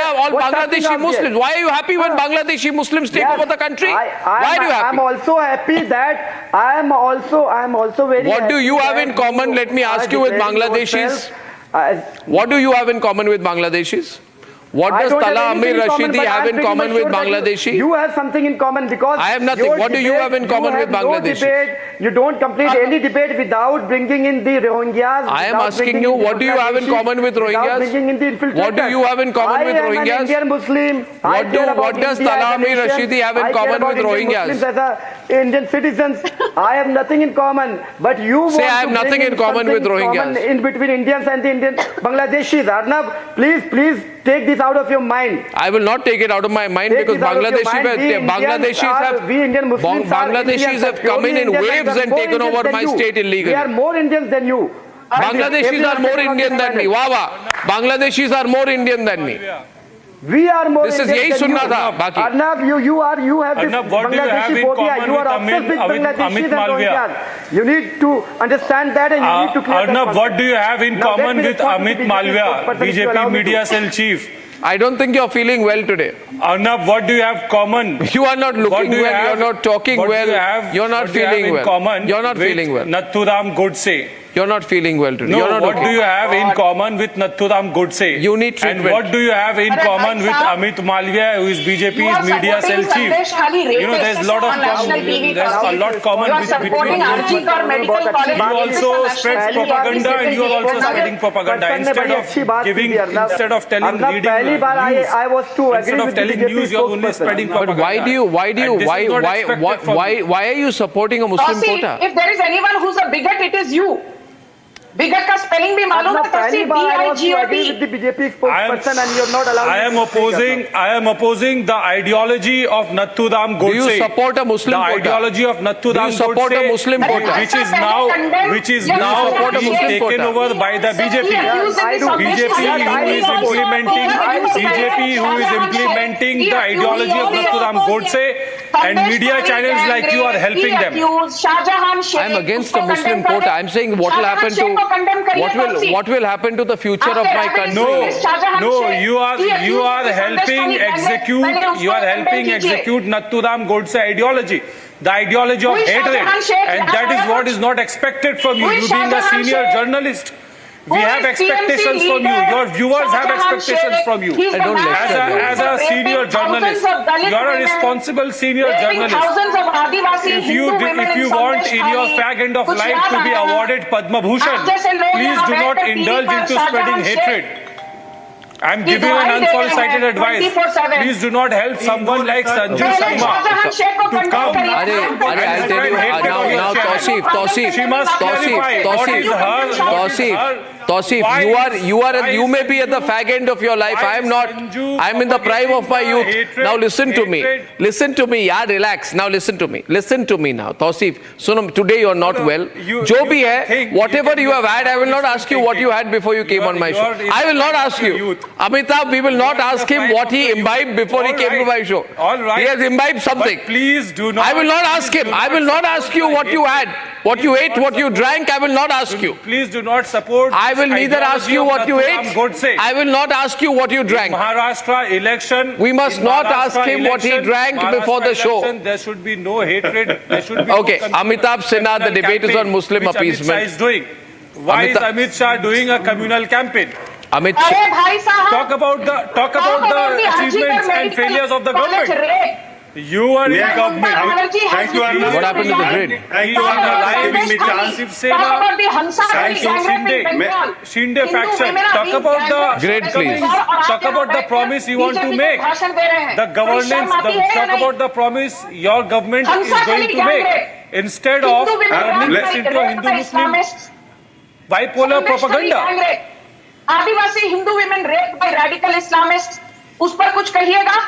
are all Bangladeshi Muslims. Why are you happy when Bangladeshi Muslims take over the country? Why are you happy? I'm also happy that I am also very. What do you have in common? Let me ask you with Bangladeshis. What do you have in common with Bangladeshis? What does Tala Amir Rashidi have in common with Bangladeshi? You have something in common because I have nothing. What do you have in common with Bangladeshi? You don't complete any debate without bringing in the Rohingyas. I am asking you, what do you have in common with Rohingyas? What do you have in common with Rohingyas? I am an Indian Muslim. What does Tala Amir Rashidi have in common with Rohingyas? Muslims as Indian citizens, I have nothing in common. But you say I have nothing in common with Rohingyas. In between Indians and the Indian Bangladeshis. Arnab, please take this out of your mind. I will not take it out of my mind because Bangladeshis have come in waves and taken over my state illegally. We are more Indians than you. Bangladeshis are more Indian than me. Wow. Bangladeshis are more Indian than me. We are more Indian than you. This is yahi sunna tha, baki. Arnab, you have this Arnab, what do you have in common You are obsessed with Bangladeshis and Rohingyas. You need to understand that and you need to clear that. Arnab, what do you have in common with Amit Malviya, BJP media cell chief? I don't think you're feeling well today. Arnab, what do you have common? You are not looking well, you're not talking well, you're not feeling well. You're not feeling well. Nathuram Godse. You're not feeling well today. No, what do you have in common with Nathuram Godse? You need treatment. And what do you have in common with Amit Malviya, who is BJP's media cell chief? You know, there's a lot of common between you. You also spread propaganda and you are also spreading propaganda. Instead of telling news, you're only spreading propaganda. But why are you supporting a Muslim quota? If there is anyone who's a bigot, it is you. Bigot का spelling भी मालूम है तो सिर्फ BIGOT. The BJP spokesperson and you're not allowed. I am opposing the ideology of Nathuram Godse. Do you support a Muslim quota? The ideology of Nathuram Godse. Do you support a Muslim quota? Which is now being taken over by the BJP. BJP who is implementing the ideology of Nathuram Godse, and media channels like you are helping them. I am against a Muslim quota. I am saying what will happen to the future of my country. No, you are helping execute Nathuram Godse ideology. the ideology of hatred, and that is what is not expected from you. You being a senior journalist, we have expectations from you. Your viewers have expectations from you. I don't lecture. As a senior journalist, you are a responsible senior journalist. If you want in your fag end of life to be awarded Padma Bhushan, please do not indulge into spreading hatred. I am giving an unsolicited advice. Please do not help someone like Sanju Sharma to come. I'll tell you now, Tausif, you may be at the fag end of your life. I am not. I am in the prime of my youth. Now listen to me. Listen to me. Yeah, relax. Now listen to me. Listen to me now. Tausif, today you are not well. Jo bhi hai, whatever you have had, I will not ask you what you had before you came on my show. I will not ask you. Amitabh, we will not ask him what he imbibed before he came to my show. He has imbibed something. Please do not. I will not ask him. I will not ask you what you had, what you ate, what you drank. I will not ask you. Please do not support. I will neither ask you what you ate. I will not ask you what you drank. Maharashtra election. We must not ask him what he drank before the show. There should be no hatred. There should be okay, Amitabh Sinha, the debate is on Muslim appeasement. Amit Shah is doing. Why is Amit Shah doing a communal campaign? Amit Shah. Talk about the achievements and failures of the government. You are in government. Thank you, Arnab. What happened to the grid? Thank you, Arnab, for giving me chance. Thank you, Shinde faction. Talk about the grid, please. Talk about the promise you want to make. The governance. Talk about the promise your government is going to make. Instead of turning this into a Hindu-Muslim bipolar propaganda. Adivasi Hindu women raped by radical Islamists. उस पर कुछ कहिएगा?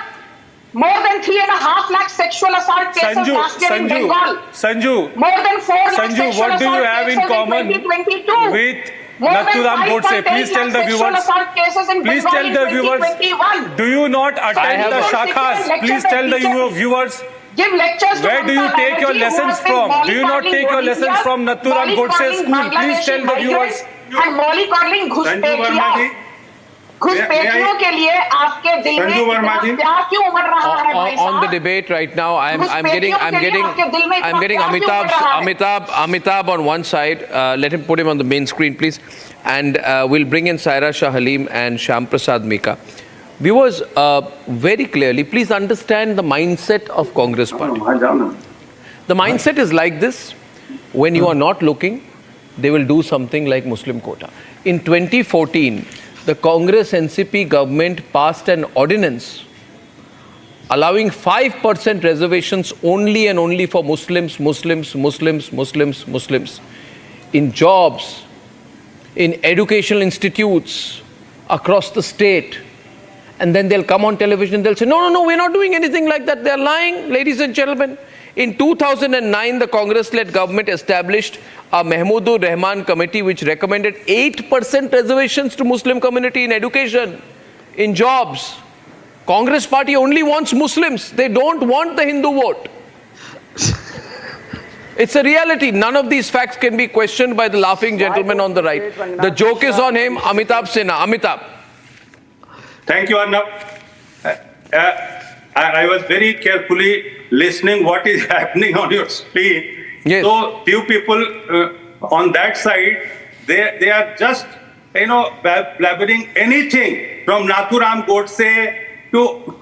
More than 3.5 lakh sexual assault cases last year in Bengal. Sanju, more than 4 lakh sexual what do you have in common with Nathuram Godse? Please tell the viewers. Please tell the viewers. Do you not attend the shakhas? Please tell the viewers. Give lectures. Where do you take your lessons from? Do you not take your lessons from Nathuram Godse's school? Please tell the viewers. And mollycoddling घुसपैठियों के लिए आपके दिल में प्यार क्यों उमड़ रहा है भाई साहब? On the debate right now, I'm getting Amitabh on one side. Let him put him on the main screen, please, and we'll bring in Saira Shah Halim and Shyam Prasad Meka. Viewers, very clearly, please understand the mindset of Congress Party. The mindset is like this: when you are not looking, they will do something like Muslim quota. In 2014, the Congress NCP government passed an ordinance allowing 5% reservations only and only for Muslims in jobs, in educational institutes across the state. And then they'll come on television, they'll say, no, we're not doing anything like that. They're lying, ladies and gentlemen. In 2009, the Congress-led government established a Mahmoodur Rahman committee which recommended 8% reservations to Muslim community in education, in jobs. Congress party only wants Muslims. They don't want the Hindu vote. It's a reality. None of these facts can be questioned by the laughing gentleman on the right. The joke is on him, Amitabh Sinha. Amitabh. Thank you, Arnab. I was very carefully listening what is happening on your screen. Yes. So few people on that side, they are just blabbering anything from Nathuram Godse to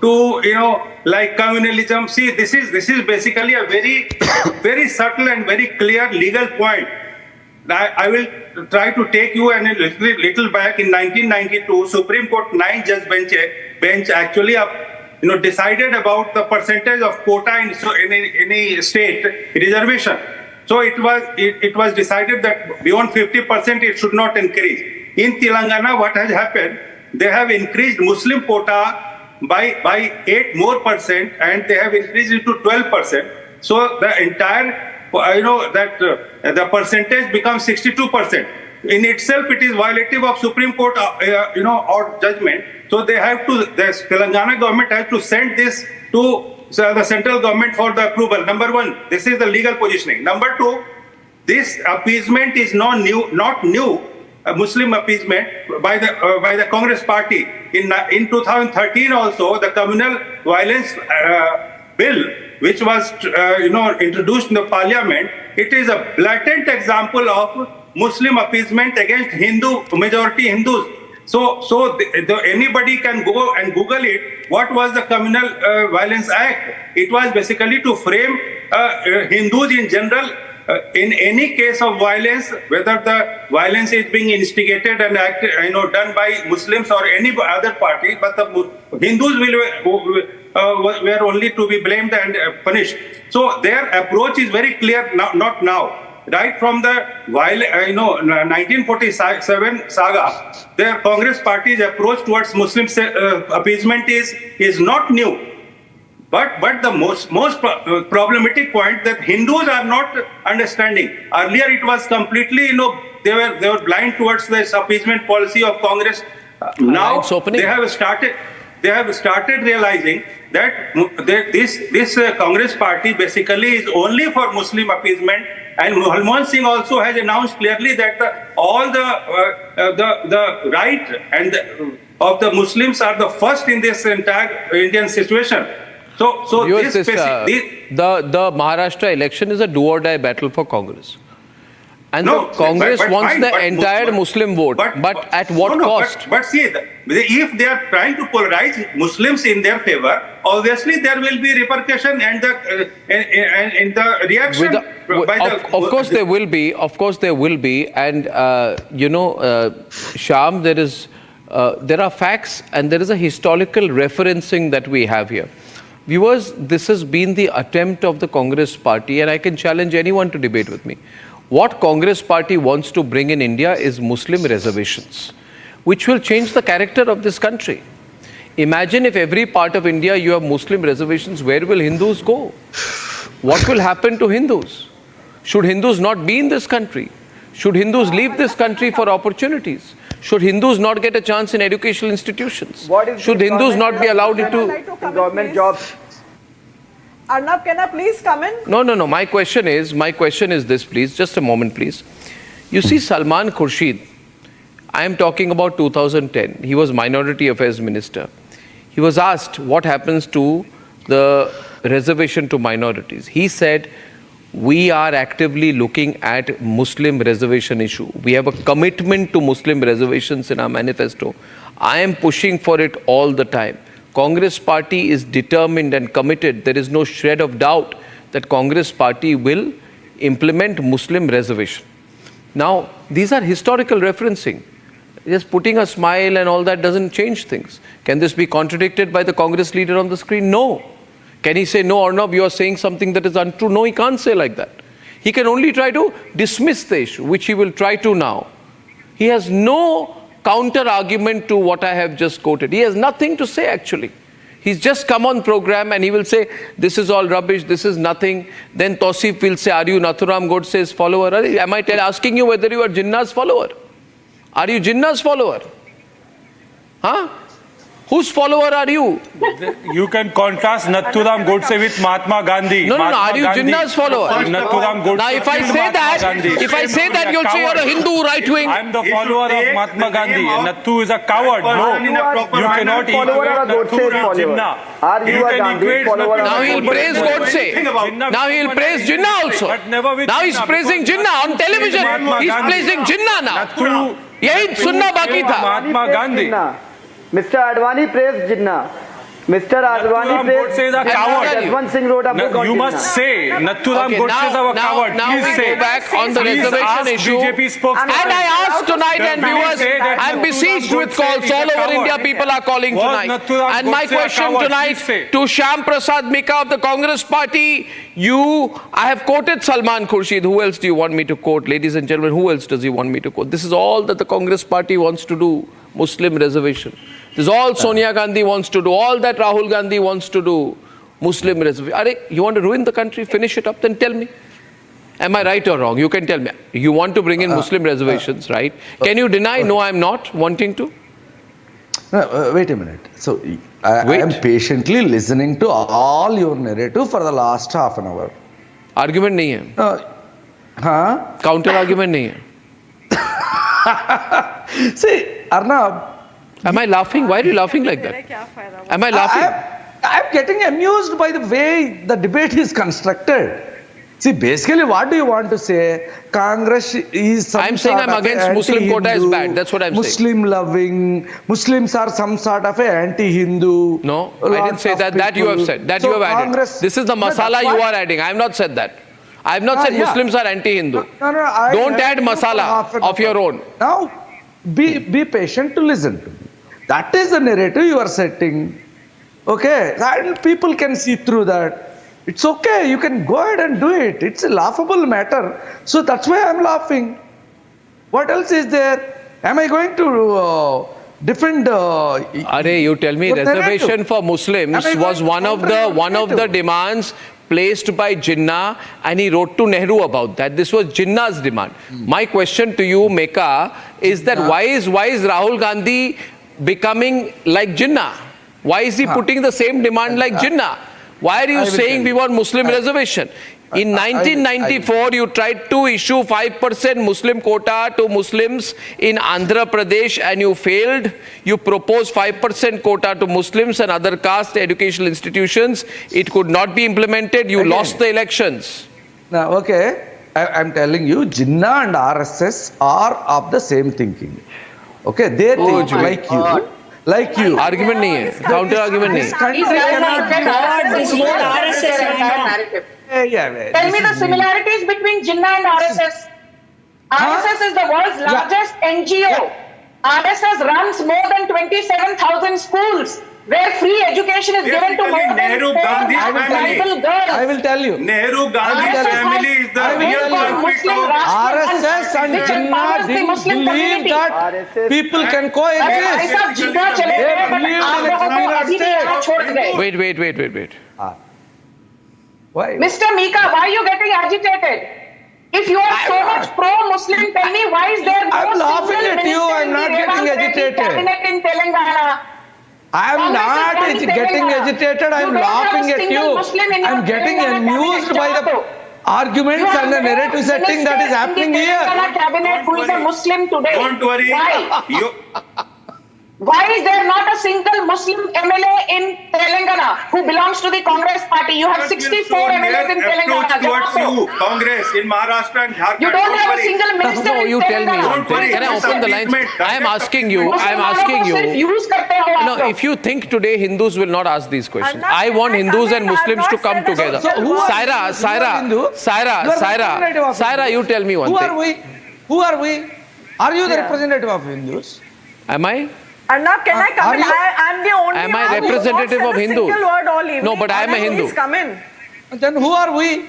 like communalism. See, this is basically a very very subtle and very clear legal point. I will try to take you a little back. In 1992, Supreme Court 9-judge bench actually decided about the percentage of quota in any state reservation. So it was decided that beyond 50% it should not increase. In Telangana, what has happened? They have increased Muslim quota by 8 more percent, and they have increased it to 12%. So the entire the percentage becomes 62%. In itself, it is violative of Supreme Court or judgment. So they have to, the Telangana government has to send this to the central government for the approval. Number one, this is the legal positioning. Number two, this appeasement is not new. Muslim appeasement by the Congress party. In 2013 also, the communal violence bill which was introduced in the parliament, it is a blatant example of Muslim appeasement against majority Hindus. So anybody can go and Google it. What was the Communal Violence Act? It was basically to frame Hindus in general in any case of violence, whether the violence is being instigated and done by Muslims or any other party, but the Hindus were only to be blamed and punished. So their approach is very clear, not now. Right from the 1947 saga, their Congress party's approach towards Muslim appeasement is not new. But the most problematic point that Hindus are not understanding. Earlier it was completely, they were blind towards this appeasement policy of Congress. Now they have started realizing that this Congress party basically is only for Muslim appeasement. And Manmohan Singh also has announced clearly that all the right of the Muslims are the first in this entire Indian situation. So the Maharashtra election is a do-or-die battle for Congress. And the Congress wants the entire Muslim vote, but at what cost? But see, if they are trying to polarize Muslims in their favor, obviously there will be repercussion and the reaction. Of course there will be. And Shyam, there are facts and there is a historical referencing that we have here. Viewers, this has been the attempt of the Congress party, and I can challenge anyone to debate with me. What Congress party wants to bring in India is Muslim reservations, which will change the character of this country. Imagine if every part of India you have Muslim reservations, where will Hindus go? What will happen to Hindus? Should Hindus not be in this country? Should Hindus leave this country for opportunities? Should Hindus not get a chance in educational institutions? Should Hindus not be allowed into government jobs? Arnab, can I please come in? No. My question is this, please. Just a moment, please. You see, Salman Khurshid, I am talking about 2010. He was Minority Affairs Minister. He was asked what happens to the reservation to minorities. He said, we are actively looking at Muslim reservation issue. We have a commitment to Muslim reservations in our manifesto. I am pushing for it all the time. Congress party is determined and committed. There is no shred of doubt that Congress party will implement Muslim reservation. Now, these are historical referencing. Just putting a smile and all that doesn't change things. Can this be contradicted by the Congress leader on the screen? No. Can he say, no, Arnab, you are saying something that is untrue? No, he can't say like that. He can only try to dismiss the issue, which he will try to now. He has no counter argument to what I have just quoted. He has nothing to say actually. He's just come on program and he will say, this is all rubbish, this is nothing. Then Tausif will say, are you Nathuram Godse's follower? Am I asking you whether you are Jinnah's follower? Are you Jinnah's follower? Huh? Whose follower are you? You can contrast Nathuram Godse with Mahatma Gandhi. No. Are you Jinnah's follower? Nathuram Godse. Now, if I say that, you'll say you're a Hindu right wing. I'm the follower of Mahatma Gandhi. Nathu is a coward. No, you cannot equate Nathu with Jinnah. You can equate Now he'll praise Godse. Now he'll praise Jinnah also. Now he's praising Jinnah on television. He's praising Jinnah now. Yahi sunna baki tha. Mahatma Gandhi. Mr. Advani praised Jinnah. Mr. Advani praised Jaswant Singh wrote a book on You must say Nathuram Godse is a coward. Now we go back on the reservation issue. BJP spokesperson. And I ask tonight, and viewers, I'm besieged with calls all over India. People are calling tonight. And my question tonight to Shyam Prasad Mika of the Congress Party, I have quoted Salman Khurshid. Who else do you want me to quote? Ladies and gentlemen, who else does he want me to quote? This is all that the Congress Party wants to do. Muslim reservation. This is all Sonia Gandhi wants to do, all that Rahul Gandhi wants to do. Muslim reservation. You want to ruin the country, finish it up, then tell me. Am I right or wrong? You can tell me. You want to bring in Muslim reservations, right? Can you deny, no, I'm not wanting to? No, wait a minute. So, I am patiently listening to all your narrative for the last half an hour. Argument nahi hai. Counter argument nahi hai. See, Arnab. Am I laughing? Why are you laughing like that? Am I laughing? I'm getting amused by the way the debate is constructed. See, basically, what do you want to say? Congress is some I'm saying I'm against Muslim quota is bad. That's what I'm saying. Muslim loving. Muslims are some sort of a anti-Hindu. No, I didn't say that. That you have said. That you have added. This is the masala you are adding. I have not said that. I have not said Muslims are anti-Hindu. No, don't add masala of your own. Now, be patient to listen to me. That is the narrative you are setting. Okay, and people can see through that. It's okay, you can go ahead and do it. It's a laughable matter. So that's why I'm laughing. What else is there? Am I going to defend... you tell me reservation for Muslims was one of the demands placed by Jinnah, and he wrote to Nehru about that. This was Jinnah's demand. My question to you, Meka, is that why is Rahul Gandhi becoming like Jinnah? Why is he putting the same demand like Jinnah? Why are you saying we want Muslim reservation? In 1994, you tried to issue 5% Muslim quota to Muslims in Andhra Pradesh and you failed. You proposed 5% quota to Muslims and other caste educational institutions. It could not be implemented. You lost the elections. Now, okay, I'm telling you, Jinnah and RSS are of the same thinking. Okay, they think like you. Argument nahi hai. Counter argument nahi hai. This whole RSS narrative. Tell me the similarities between Jinnah and RSS. RSS is the world's largest NGO. RSS runs more than 27,000 schools where free education is given to more than 4,000 girls. I will tell you. Nehru Gandhi family is the real culprit of RSS and Jinnah didn't believe that people can coexist. Wait. Why? Mr. Mika, why are you getting agitated? If you are so much pro-Muslim, tell me why is there no I'm laughing at you. I'm not getting agitated. In Telangana? I'm not getting agitated. I'm laughing at you. I'm getting amused by the arguments and the narrative setting that is happening here. Cabinet who is a Muslim today. Don't worry. Why is there not a single Muslim MLA in Telangana who belongs to the Congress party? You have 64 MLAs in Telangana. Towards you, Congress in Maharashtra and Jharkhand. You don't have a single minister. No, you tell me one thing. Can I open the lines? I am asking you. No, if you think today Hindus will not ask these questions. I want Hindus and Muslims to come together. Saira, you tell me one thing. Who are we? Are you the representative of Hindus? Am I? Arnab, can I come in? I'm the only Am I representative of Hindus? No, but I am a Hindu. Please come in. Then who are we?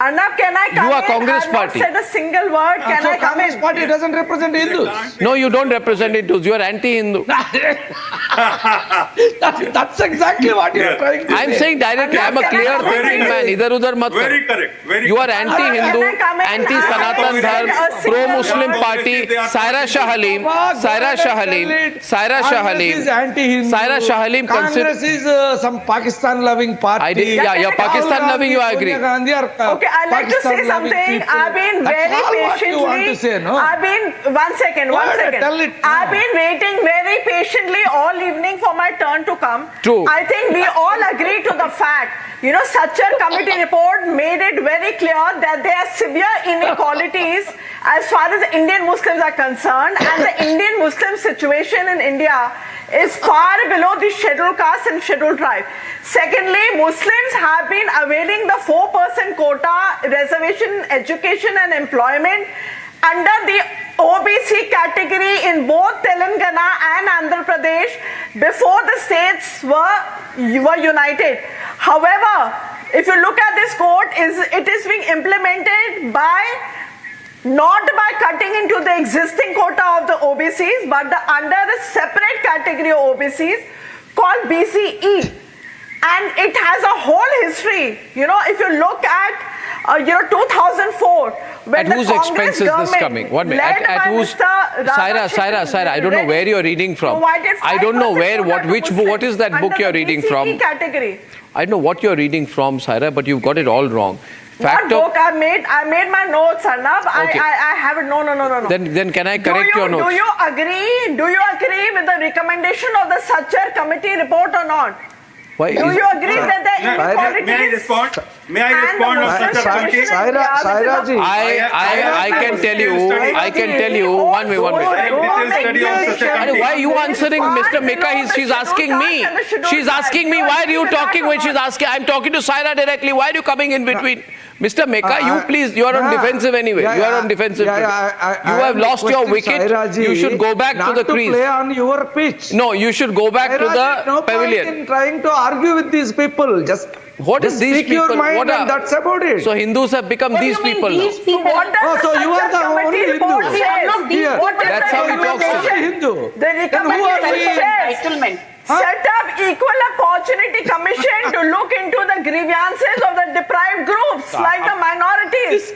Arnab, can I come in? You are Congress party. I have not said a single word. Can I come Congress in? party doesn't represent Hindus. No, you don't represent Hindus. You are anti-Hindu. That's exactly what you are trying to say. I'm saying directly. I'm a clear thinking man. Idhar udhar mat kar. Very correct. You are anti-Hindu, anti-Sanatan Dharm, pro-Muslim party. Saira Shah Halim. Congress is some Pakistan-loving party. Pakistan loving. You agree? Okay, I'd like to say something. I've been very patiently. One second. I've been waiting very patiently all evening for my turn to come. True. I think we all agree to the fact. Sachar committee report made it very clear that there are severe inequalities as far as Indian Muslims are concerned, and the Indian Muslim situation in India is far below the scheduled caste and scheduled tribe. Secondly, Muslims have been availing the 4% quota reservation in education and employment under the OBC category in both Telangana and Andhra Pradesh before the states were united. However, if you look at this quote, it is being implemented not by cutting into the existing quota of the OBCs, but under a separate category of OBCs called BCE. And it has a whole history. If you look at 2004, when at whose expense is this coming? One minute. At whose? Saira, I don't know where you're reading from. I don't know what is that book you're reading from? Category. I don't know what you're reading from, Saira, but you've got it all wrong. What book? I made my notes, Arnab. Okay. I have it. No. Then can I correct your notes? Do you agree with the recommendation of the Sachar committee report or not? Why? Do you agree that the inequalities? May I respond? May I respond on such a committee? Saira ji. I can tell you. One way. Why are you answering Mr. Meka? She's asking me. She's asking me, why are you talking when she's asking? I'm talking to Saira directly. Why are you coming in between? Mr. Meka, you are on defensive anyway. You are on defensive. You have lost your wicket. You should go back to the crease. Not to play on your pitch. No, you should go back to the pavilion. No point in trying to argue with these people. Just what is these speak people? Your mind what and that's about it. So Hindus have become these people now. So you are the only Hindu here. That's how he talks to Hindu. The recommendation says set up equal opportunity commission to look into the grievances of the deprived groups like the minorities.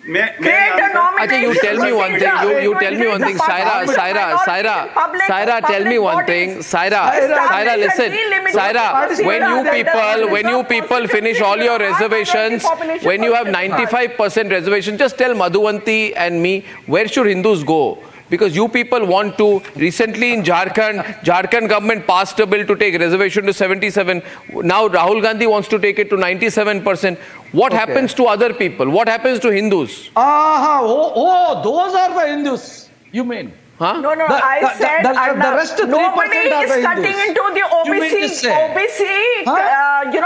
You tell me one thing. You tell me one thing. Saira, tell me one thing. Saira, listen. Saira, when you people finish all your reservations, when you have 95% reservation, just tell Madhuvanti and me, where should Hindus go? Because you people want to, recently in Jharkhand government passed a bill to take reservation to 77. Now Rahul Gandhi wants to take it to 97%. What happens to other people? What happens to Hindus? Those are the Hindus, you mean? Huh? No, I said the rest 3% nobody is cutting Hindus. into the OBC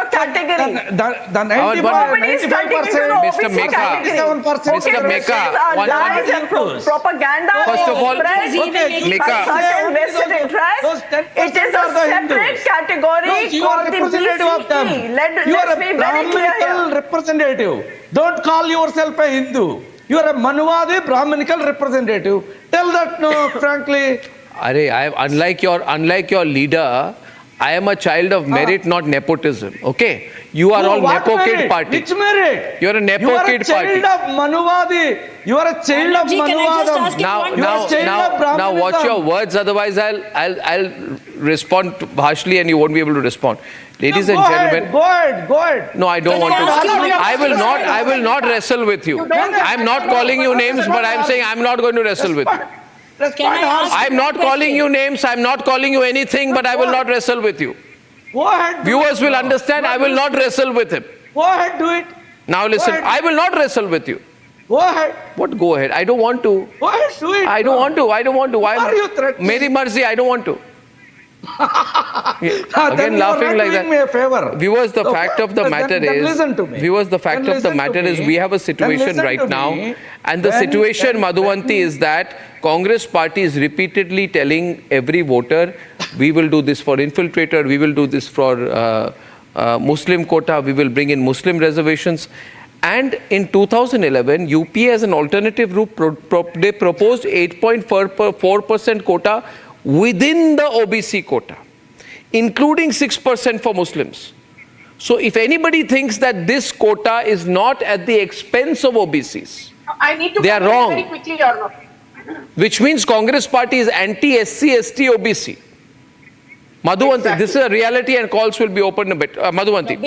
category. The 95%. Nobody is cutting into the OBC category. Mr. Meka, lies and propaganda. First of all, Meka, certain vested interest. It is a separate category called the BCE. Let's be very clear here. Representative. Don't call yourself a Hindu. You are a Manuvadi Brahminical representative. Tell that no, frankly. Unlike your leader, I am a child of merit, not nepotism. Okay? You are all Nepo Kid party. Which merit? You are a Nepo Kid party. You are a child of Manuvadi. You are a child of Manuvadam. Now watch your words, otherwise I'll respond harshly and you won't be able to respond. Ladies and gentlemen. Go ahead. No, I don't want to. I will not wrestle with you. I'm not calling you names, but I'm saying I'm not going to wrestle with you. I'm not calling you names, I'm not calling you anything, but I will not wrestle with you. Go ahead. Viewers will understand, I will not wrestle with him. Go ahead, do it. Now listen, I will not wrestle with you. Go ahead. What go ahead? I don't want to. Go ahead, do it. I don't want to. Why are you threatening? Meri marzi, I don't want to. Again laughing like that. Me a favor. Viewers, the fact of the matter is, listen to me. Viewers, the fact of the matter is, we have a situation right now, and the situation, Madhuvanti, is that Congress party is repeatedly telling every voter, we will do this for infiltrator, we will do this for Muslim quota, we will bring in Muslim reservations. And in 2011, UP as an alternative route, they proposed 8.4% quota within the OBC quota, including 6% for Muslims. So if anybody thinks that this quota is not at the expense of OBCs, they are wrong. Very quickly, Arnab. Which means Congress party is anti-SC, ST, OBC. Madhuvanti, this is a reality and calls will be opened a bit. Madhuvanti.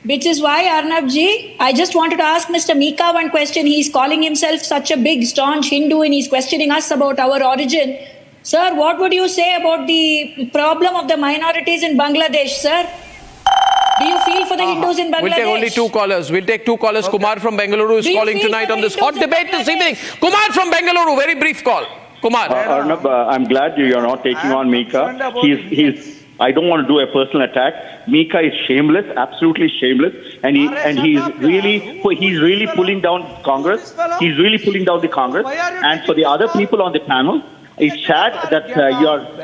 Which is why, Arnab ji, I just wanted to ask Mr. Meka one question. He's calling himself such a big, staunch Hindu and he's questioning us about our origin. Sir, what would you say about the problem of the minorities in Bangladesh, sir? Do you feel for the Hindus in Bangladesh? We'll take only two callers. We'll take two callers. Okay. Kumar from Bengaluru is calling tonight on this hot debate this evening. Kumar from Bengaluru, very brief call. Kumar. Arnab, I'm glad you're not taking on Meka. I don't want to do a personal attack. Meka is shameless, absolutely shameless, and he's really pulling down Congress. He's really pulling down the Congress. And for the other people on the panel, it's sad that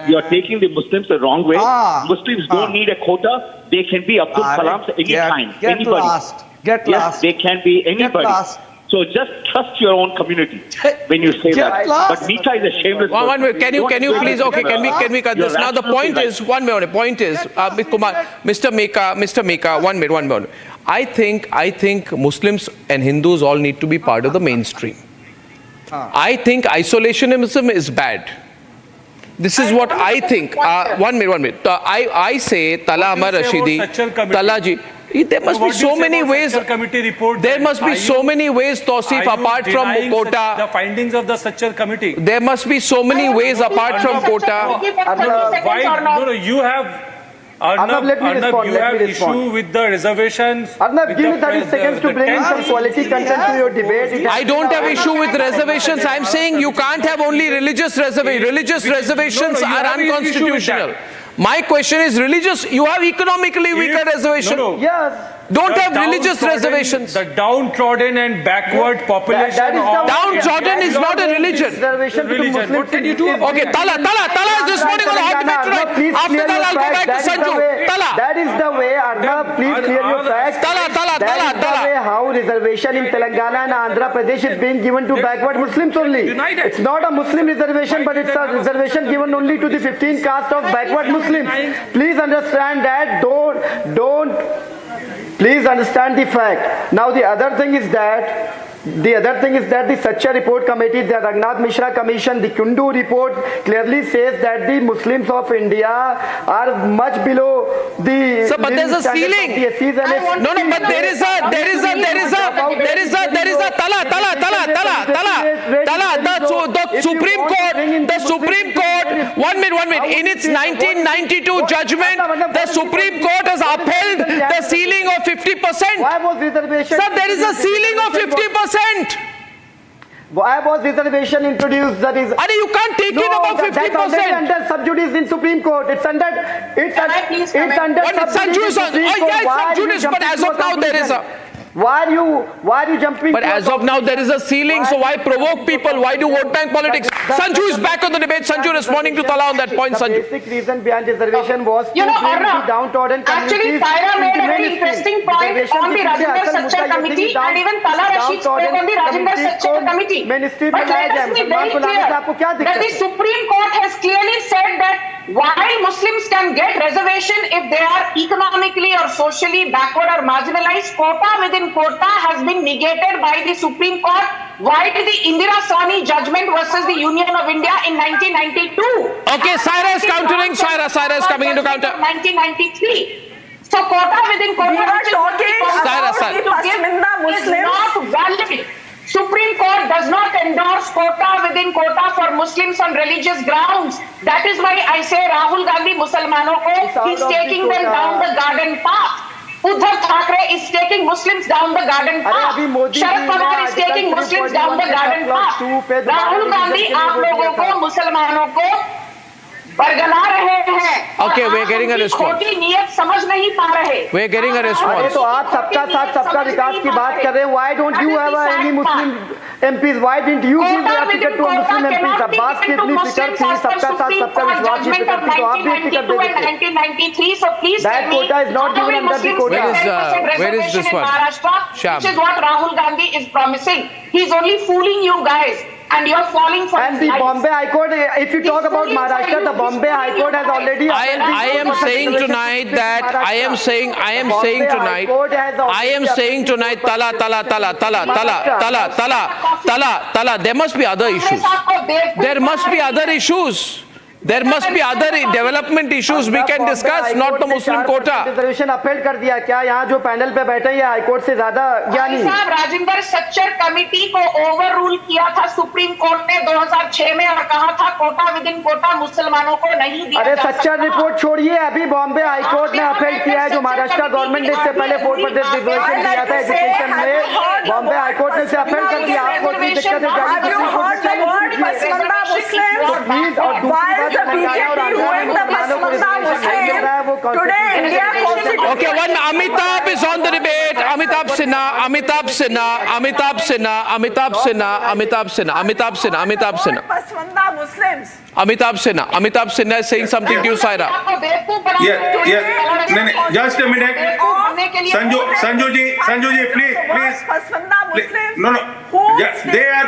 you're taking the Muslims the wrong way. Muslims don't need a quota. They can be Abdul Kalams anytime. Anybody. Yes, they can be anybody. So just trust your own community when you say that. But Meka is a shameless. One minute. Can you please? Okay. Can we cut this? Now the point is one minute. Point is, Kumar, Mr. Meka. 1 minute. I think Muslims and Hindus all need to be part of the mainstream. I think isolationism is bad. This is what I think. 1 minute. I say Tala Amar Rashidi, Talaji. There must be so many ways. There must be so many ways, Tausif, apart from quota. The findings of the Sachar committee. There must be so many ways apart from quota. No, you have Arnab, let me respond. you Let have me respond. issue with the reservations. Arnab, with give me the 30 seconds to bring in some quality content to your debate. I don't have issue with reservations. I'm saying you can't have only religious reservations. Religious reservations are unconstitutional. My question is religious. You have economically weaker reservations. Yes. Don't have religious reservations. The downtrodden and backward population. Downtrodden is not a religion. Religion. What can you do? Okay, Tala is responding on the hot debate tonight. After that, I'll go back to Sanju. Tala. That is the way, Arnab, please clear your facts. Tala. That is the way how reservation in Telangana and Andhra Pradesh is being given to backward Muslims only. It's not a Muslim reservation, but it's a reservation given only to the 15 caste of backward Muslims. Please understand that. Please understand the fact. Now the other thing is that the Sachcha Report Committee, the Raghunath Mishra Commission, the Kundu report clearly says that the Muslims of India are much below the. So, but there's a ceiling. No, but there is a the Supreme Court. 1 minute. In its 1992 judgment, the Supreme Court has upheld the ceiling of 50%. Why was reservation? Sir, there is a ceiling of 50%. Why was reservation introduced? That is. You can't take it above 50%. That's already under sub judice in Supreme Court. It's under sub judice. Sub judice, but as of now there is a. Why are you jumping? But as of now there is a ceiling, so why provoke people? Why do vote bank politics? Sanju is back on the debate. Sanju responding to Tala on that point. Sanju. The basic reason behind reservation was to bring the downtrodden communities. Actually, Tyra made a very interesting point on the Rajendra Sachcha Committee, and even Tala Rashid spoke on the Rajendra Sachcha Committee. But let us be very clear that the Supreme Court has clearly said that while Muslims can get reservation if they are economically or socially backward or marginalized, quota within quota has been negated by the Supreme Court via the Indira Sawhney judgment versus the Union of India in 1992. Okay, Saira is countering. Saira is coming into counter. 1993. So quota within quota, we are talking about the Pasminda Muslims. Is not valid. Supreme Court does not endorse quota within quota for Muslims on religious grounds. That is why I say Rahul Gandhi Musalmanon ko, he's taking them down the garden path. Uddhav Thackeray is taking Muslims down the garden path. Sharad Pawar is taking Muslims down the garden path. Rahul Gandhi आप लोगों को मुसलमानों को बरगला रहे हैं. Okay, we're getting a response. खोटी नियत समझ नहीं पा रहे. We're getting a response. तो आप सबका साथ सबका विकास की बात कर रहे हैं. Why don't you have any Muslim MPs? Why didn't you give their ticket to a Muslim MPs? Abbas की इतनी फिक्र थी, सबका साथ सबका विश्वास की फिक्र थी, तो आप भी टिकट दे देते. 1993. So please that quota is not given under the quota. Where is this one? Which is what Rahul Gandhi is promising. He's only fooling you guys. And you're falling for and the lies. Bombay High Court, if you talk about Maharashtra, the Bombay High Court has already. I am saying tonight that Tala. There must be other issues. There must be other development issues we can discuss, not the Muslim quota. Reservation upheld कर दिया क्या? यहाँ जो panel पे बैठे हैं high court से ज्यादा ज्ञानी. साहब राजेंद्र सच्चर कमेटी को ओवर रूल किया था सुप्रीम कोर्ट ने 2006 में और कहा था कोटा विद इन कोटा मुसलमानों को नहीं दिया. अरे सच्चर रिपोर्ट छोड़िए, अभी बॉम्बे हाई कोर्ट ने अपेल किया है जो महाराष्ट्र गवर्नमेंट ने इससे पहले 4% रिजर्वेशन दिया था एजुकेशन में. बॉम्बे हाई कोर्ट ने इसे अपेल कर दिया. आपको इतनी दिक्कत है. Okay, one Amitabh is on the debate. Amitabh Sinha is saying something to you, Saira. Yeah. Just a minute. Sanju ji, please. No. They are.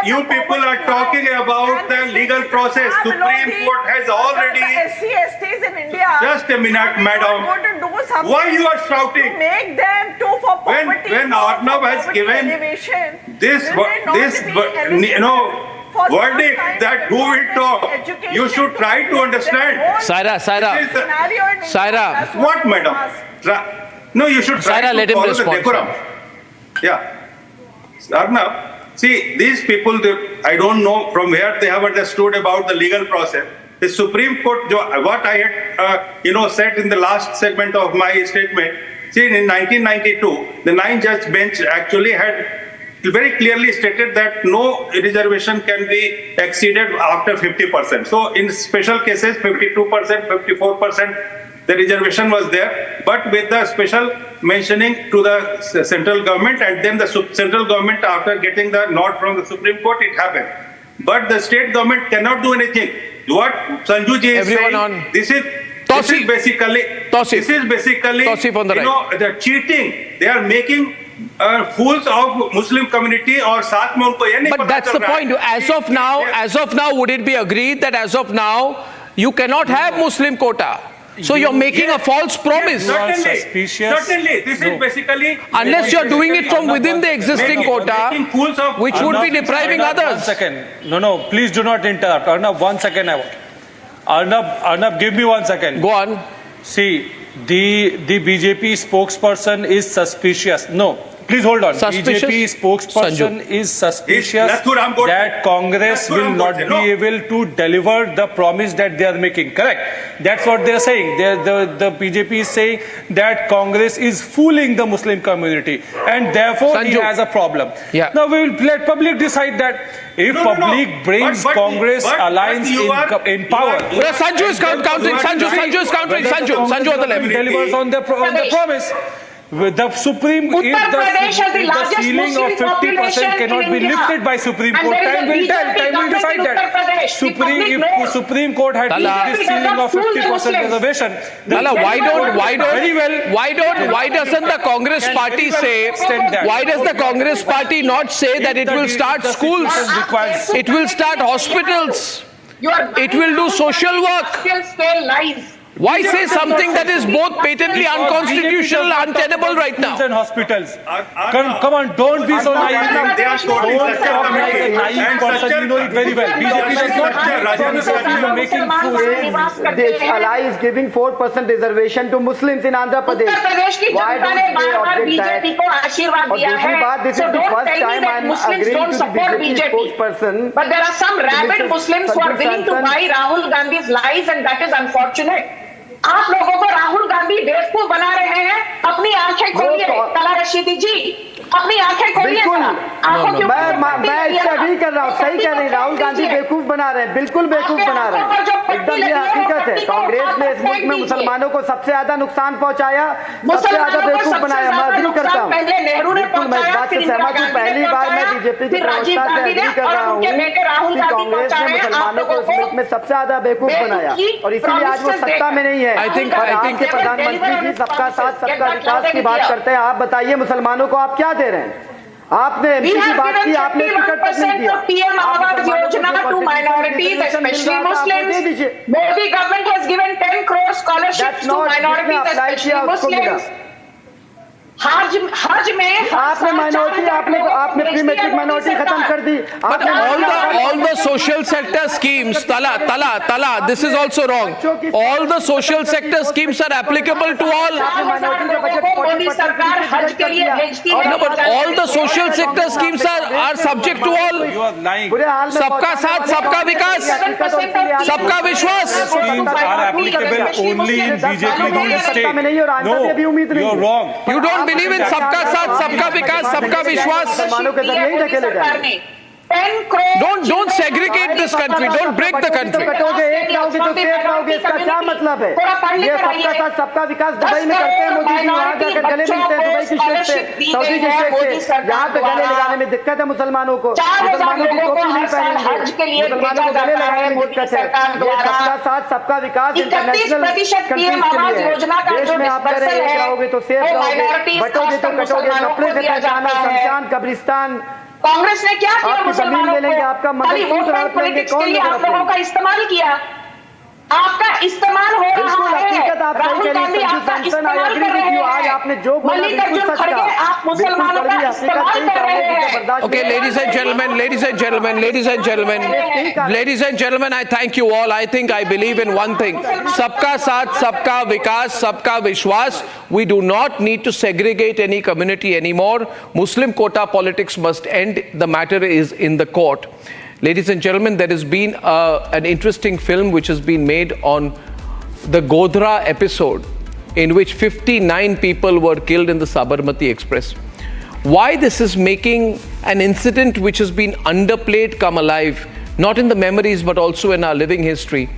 You people are talking about the legal process. Supreme Court has already. SCs in India. Just a minute, madam. Why you are shouting? Make them too for poverty. When Arnab has given this verdict that who will talk, you should try to understand. Saira. What, madam? No, you should try to let him follow the respond. decorum. Yeah. Arnab, see, these people, I don't know from where they have understood about the legal process. The Supreme Court, what I had said in the last segment of my statement, see, in 1992, the 9-judge bench actually had very clearly stated that no reservation can be exceeded after 50%. So in special cases, 52%, 54%, the reservation was there, but with the special mentioning to the central government, and then the central government, after getting the nod from the Supreme Court, it happened. But the state government cannot do anything. What Sanju ji is saying, this is basically the cheating. They are making fools of Muslim community, or साथ में उनको ये नहीं पता चल रहा है. But that's the point. As of now, would it be agreed that as of now you cannot have Muslim quota? So you're making a false promise. Certainly. This is basically, unless you're doing it from within the existing quota, which would be depriving others. 1 second. No, please do not interrupt. Arnab, 1 second. Arnab, give me 1 second. Go on. See, the BJP spokesperson is suspicious. No, please hold on. Suspicious? BJP spokesperson is suspicious that Congress will not be able to deliver the promise that they are making. Correct? That's what they are saying. The BJP is saying that Congress is fooling the Muslim community, and therefore he has a problem. Yeah. Now we will let public decide that. If public brings Congress alliance in power, Sanju is countering. Sanju is countering. Sanju on the left. Delivers on the promise. With the Supreme, if the ceiling of 50% cannot be lifted by Supreme Court, time will decide that. If Supreme Court had lifted the ceiling of 50% reservation, why doesn't the Congress party say? Why does the Congress party not say that it will start schools? It will start hospitals. It will do social work. Why say something that is both patently unconstitutional and untenable right now? And hospitals. Come on, don't be so naive. Don't talk like a naive person. You know it very well. BJP does not promise of you making fools. This ally is giving 4% reservation to Muslims in Andhra Pradesh. Why don't they object that? और दूसरी बात, this is the first time I'm agreeing to the BJP spokesperson. But there are some rabid Muslims who are willing to buy Rahul Gandhi's lies, and that is unfortunate. आप लोगों को राहुल गांधी बेवकूफ बना रहे हैं. अपनी आंखें खोलिए कला रशीदी जी, अपनी आंखें खोलिए. मैं इससे अग्री कर रहा हूँ. सही कह रही. राहुल गांधी बेवकूफ बना रहे हैं, बिल्कुल बेवकूफ बना रहे हैं. एकदम ये हकीकत है. कांग्रेस ने इस मुल्क में मुसलमानों को सबसे ज्यादा नुकसान पहुंचाया, सबसे ज्यादा बेवकूफ बनाया. मैं अग्री करता हूँ, बिल्कुल मैं इस बात से सहमत हूँ. पहली बार मैं बीजेपी की प्रवक्ता से अग्री कर रहा हूँ कि कांग्रेस ने मुसलमानों को इस मुल्क में सबसे ज्यादा बेवकूफ बनाया, और इसीलिए आज वो सत्ता में नहीं है. I think प्रधानमंत्री जी सबका साथ सबका विकास की बात करते हैं. आप बताइए मुसलमानों को आप क्या दे रहे हैं? आपने एमपी की बात की, आपने टिकट तक नहीं दिया. PM Awas Yojana to minorities, especially Muslims. Modi government has given 10 crore scholarships to minorities, especially Muslims. हज में आपने माइनॉरिटी, आपने प्री मैट्रिक माइनॉरिटी खत्म कर दी. But all the social sector schemes, Tala, this is also wrong. All the social sector schemes are applicable to all. No, but all the social sector schemes are subject to all. सबका साथ, सबका विकास, सबका विश्वास. Schemes are applicable only in BJP ruled state. No, you're wrong. You don't believe in सबका साथ, सबका विकास, सबका विश्वास. Don't segregate this country. Don't break the country. कटोगे, एक रहोगे तो सेफ रहोगे. इसका क्या मतलब है? ये सबका साथ सबका विकास दुबई में करते हैं मोदी जी. वहाँ जाकर गले मिलते हैं दुबई की शेख से, सऊदी की शेख से. यहाँ पे गले लगाने में दिक्कत है मुसलमानों को. मुसलमानों की टोपी नहीं पहनेंगे, मुसलमानों को गले लगाने में दिक्कत है. ये सबका साथ सबका विकास इंटरनेशनल कंट्रीज के लिए है. देश में आप कह रहे हैं एक रहोगे तो सेफ रहोगे, बटोगे तो कटोगे. कपड़े से पहचाना, शमशान, कब्रिस्तान. कांग्रेस ने क्या किया मुसलमानों को? खाली वोट बैंक पॉलिटिक्स के लिए आप लोगों का इस्तेमाल किया. आपका इस्तेमाल हो रहा है. राहुल गांधी आपका इस्तेमाल कर रहे हैं. आज आपने जो बोला मल्लिकार्जुन खड़गे आप मुसलमानों का इस्तेमाल कर रहे हैं. Okay, ladies and gentlemen, I thank you all. I think I believe in one thing: सबका साथ, सबका विकास, सबका विश्वास. We do not need to segregate any community anymore. Muslim quota politics must end. The matter is in the court. Ladies and gentlemen, there has been an interesting film which has been made on the Godhra episode, in which 59 people were killed in the Sabarmati Express. Why this is making an incident which has been underplayed come alive, not in the memories but also in our living history,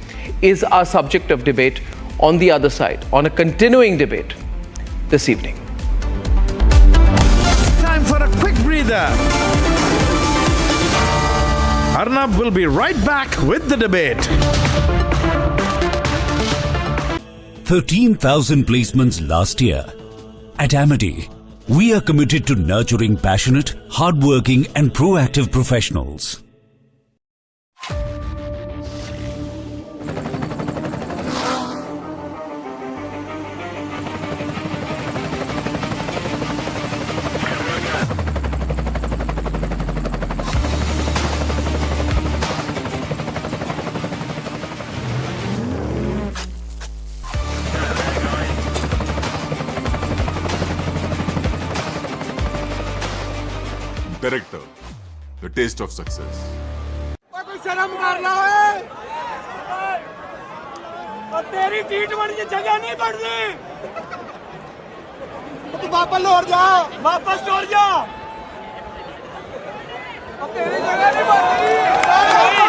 is our subject of debate on the other side, on a continuing debate this evening. Time for a quick breather. Arnab will be right back with the debate. 13,000 placements last year. At Amity, we are committed to nurturing passionate, hardworking and proactive professionals. Director, the taste of success. कोई शर्म कर ला है और तेरी seat वाली जगह नहीं बढ़नी तू वापस लौट जा वापस लौट जा और तेरी जगह नहीं बढ़नी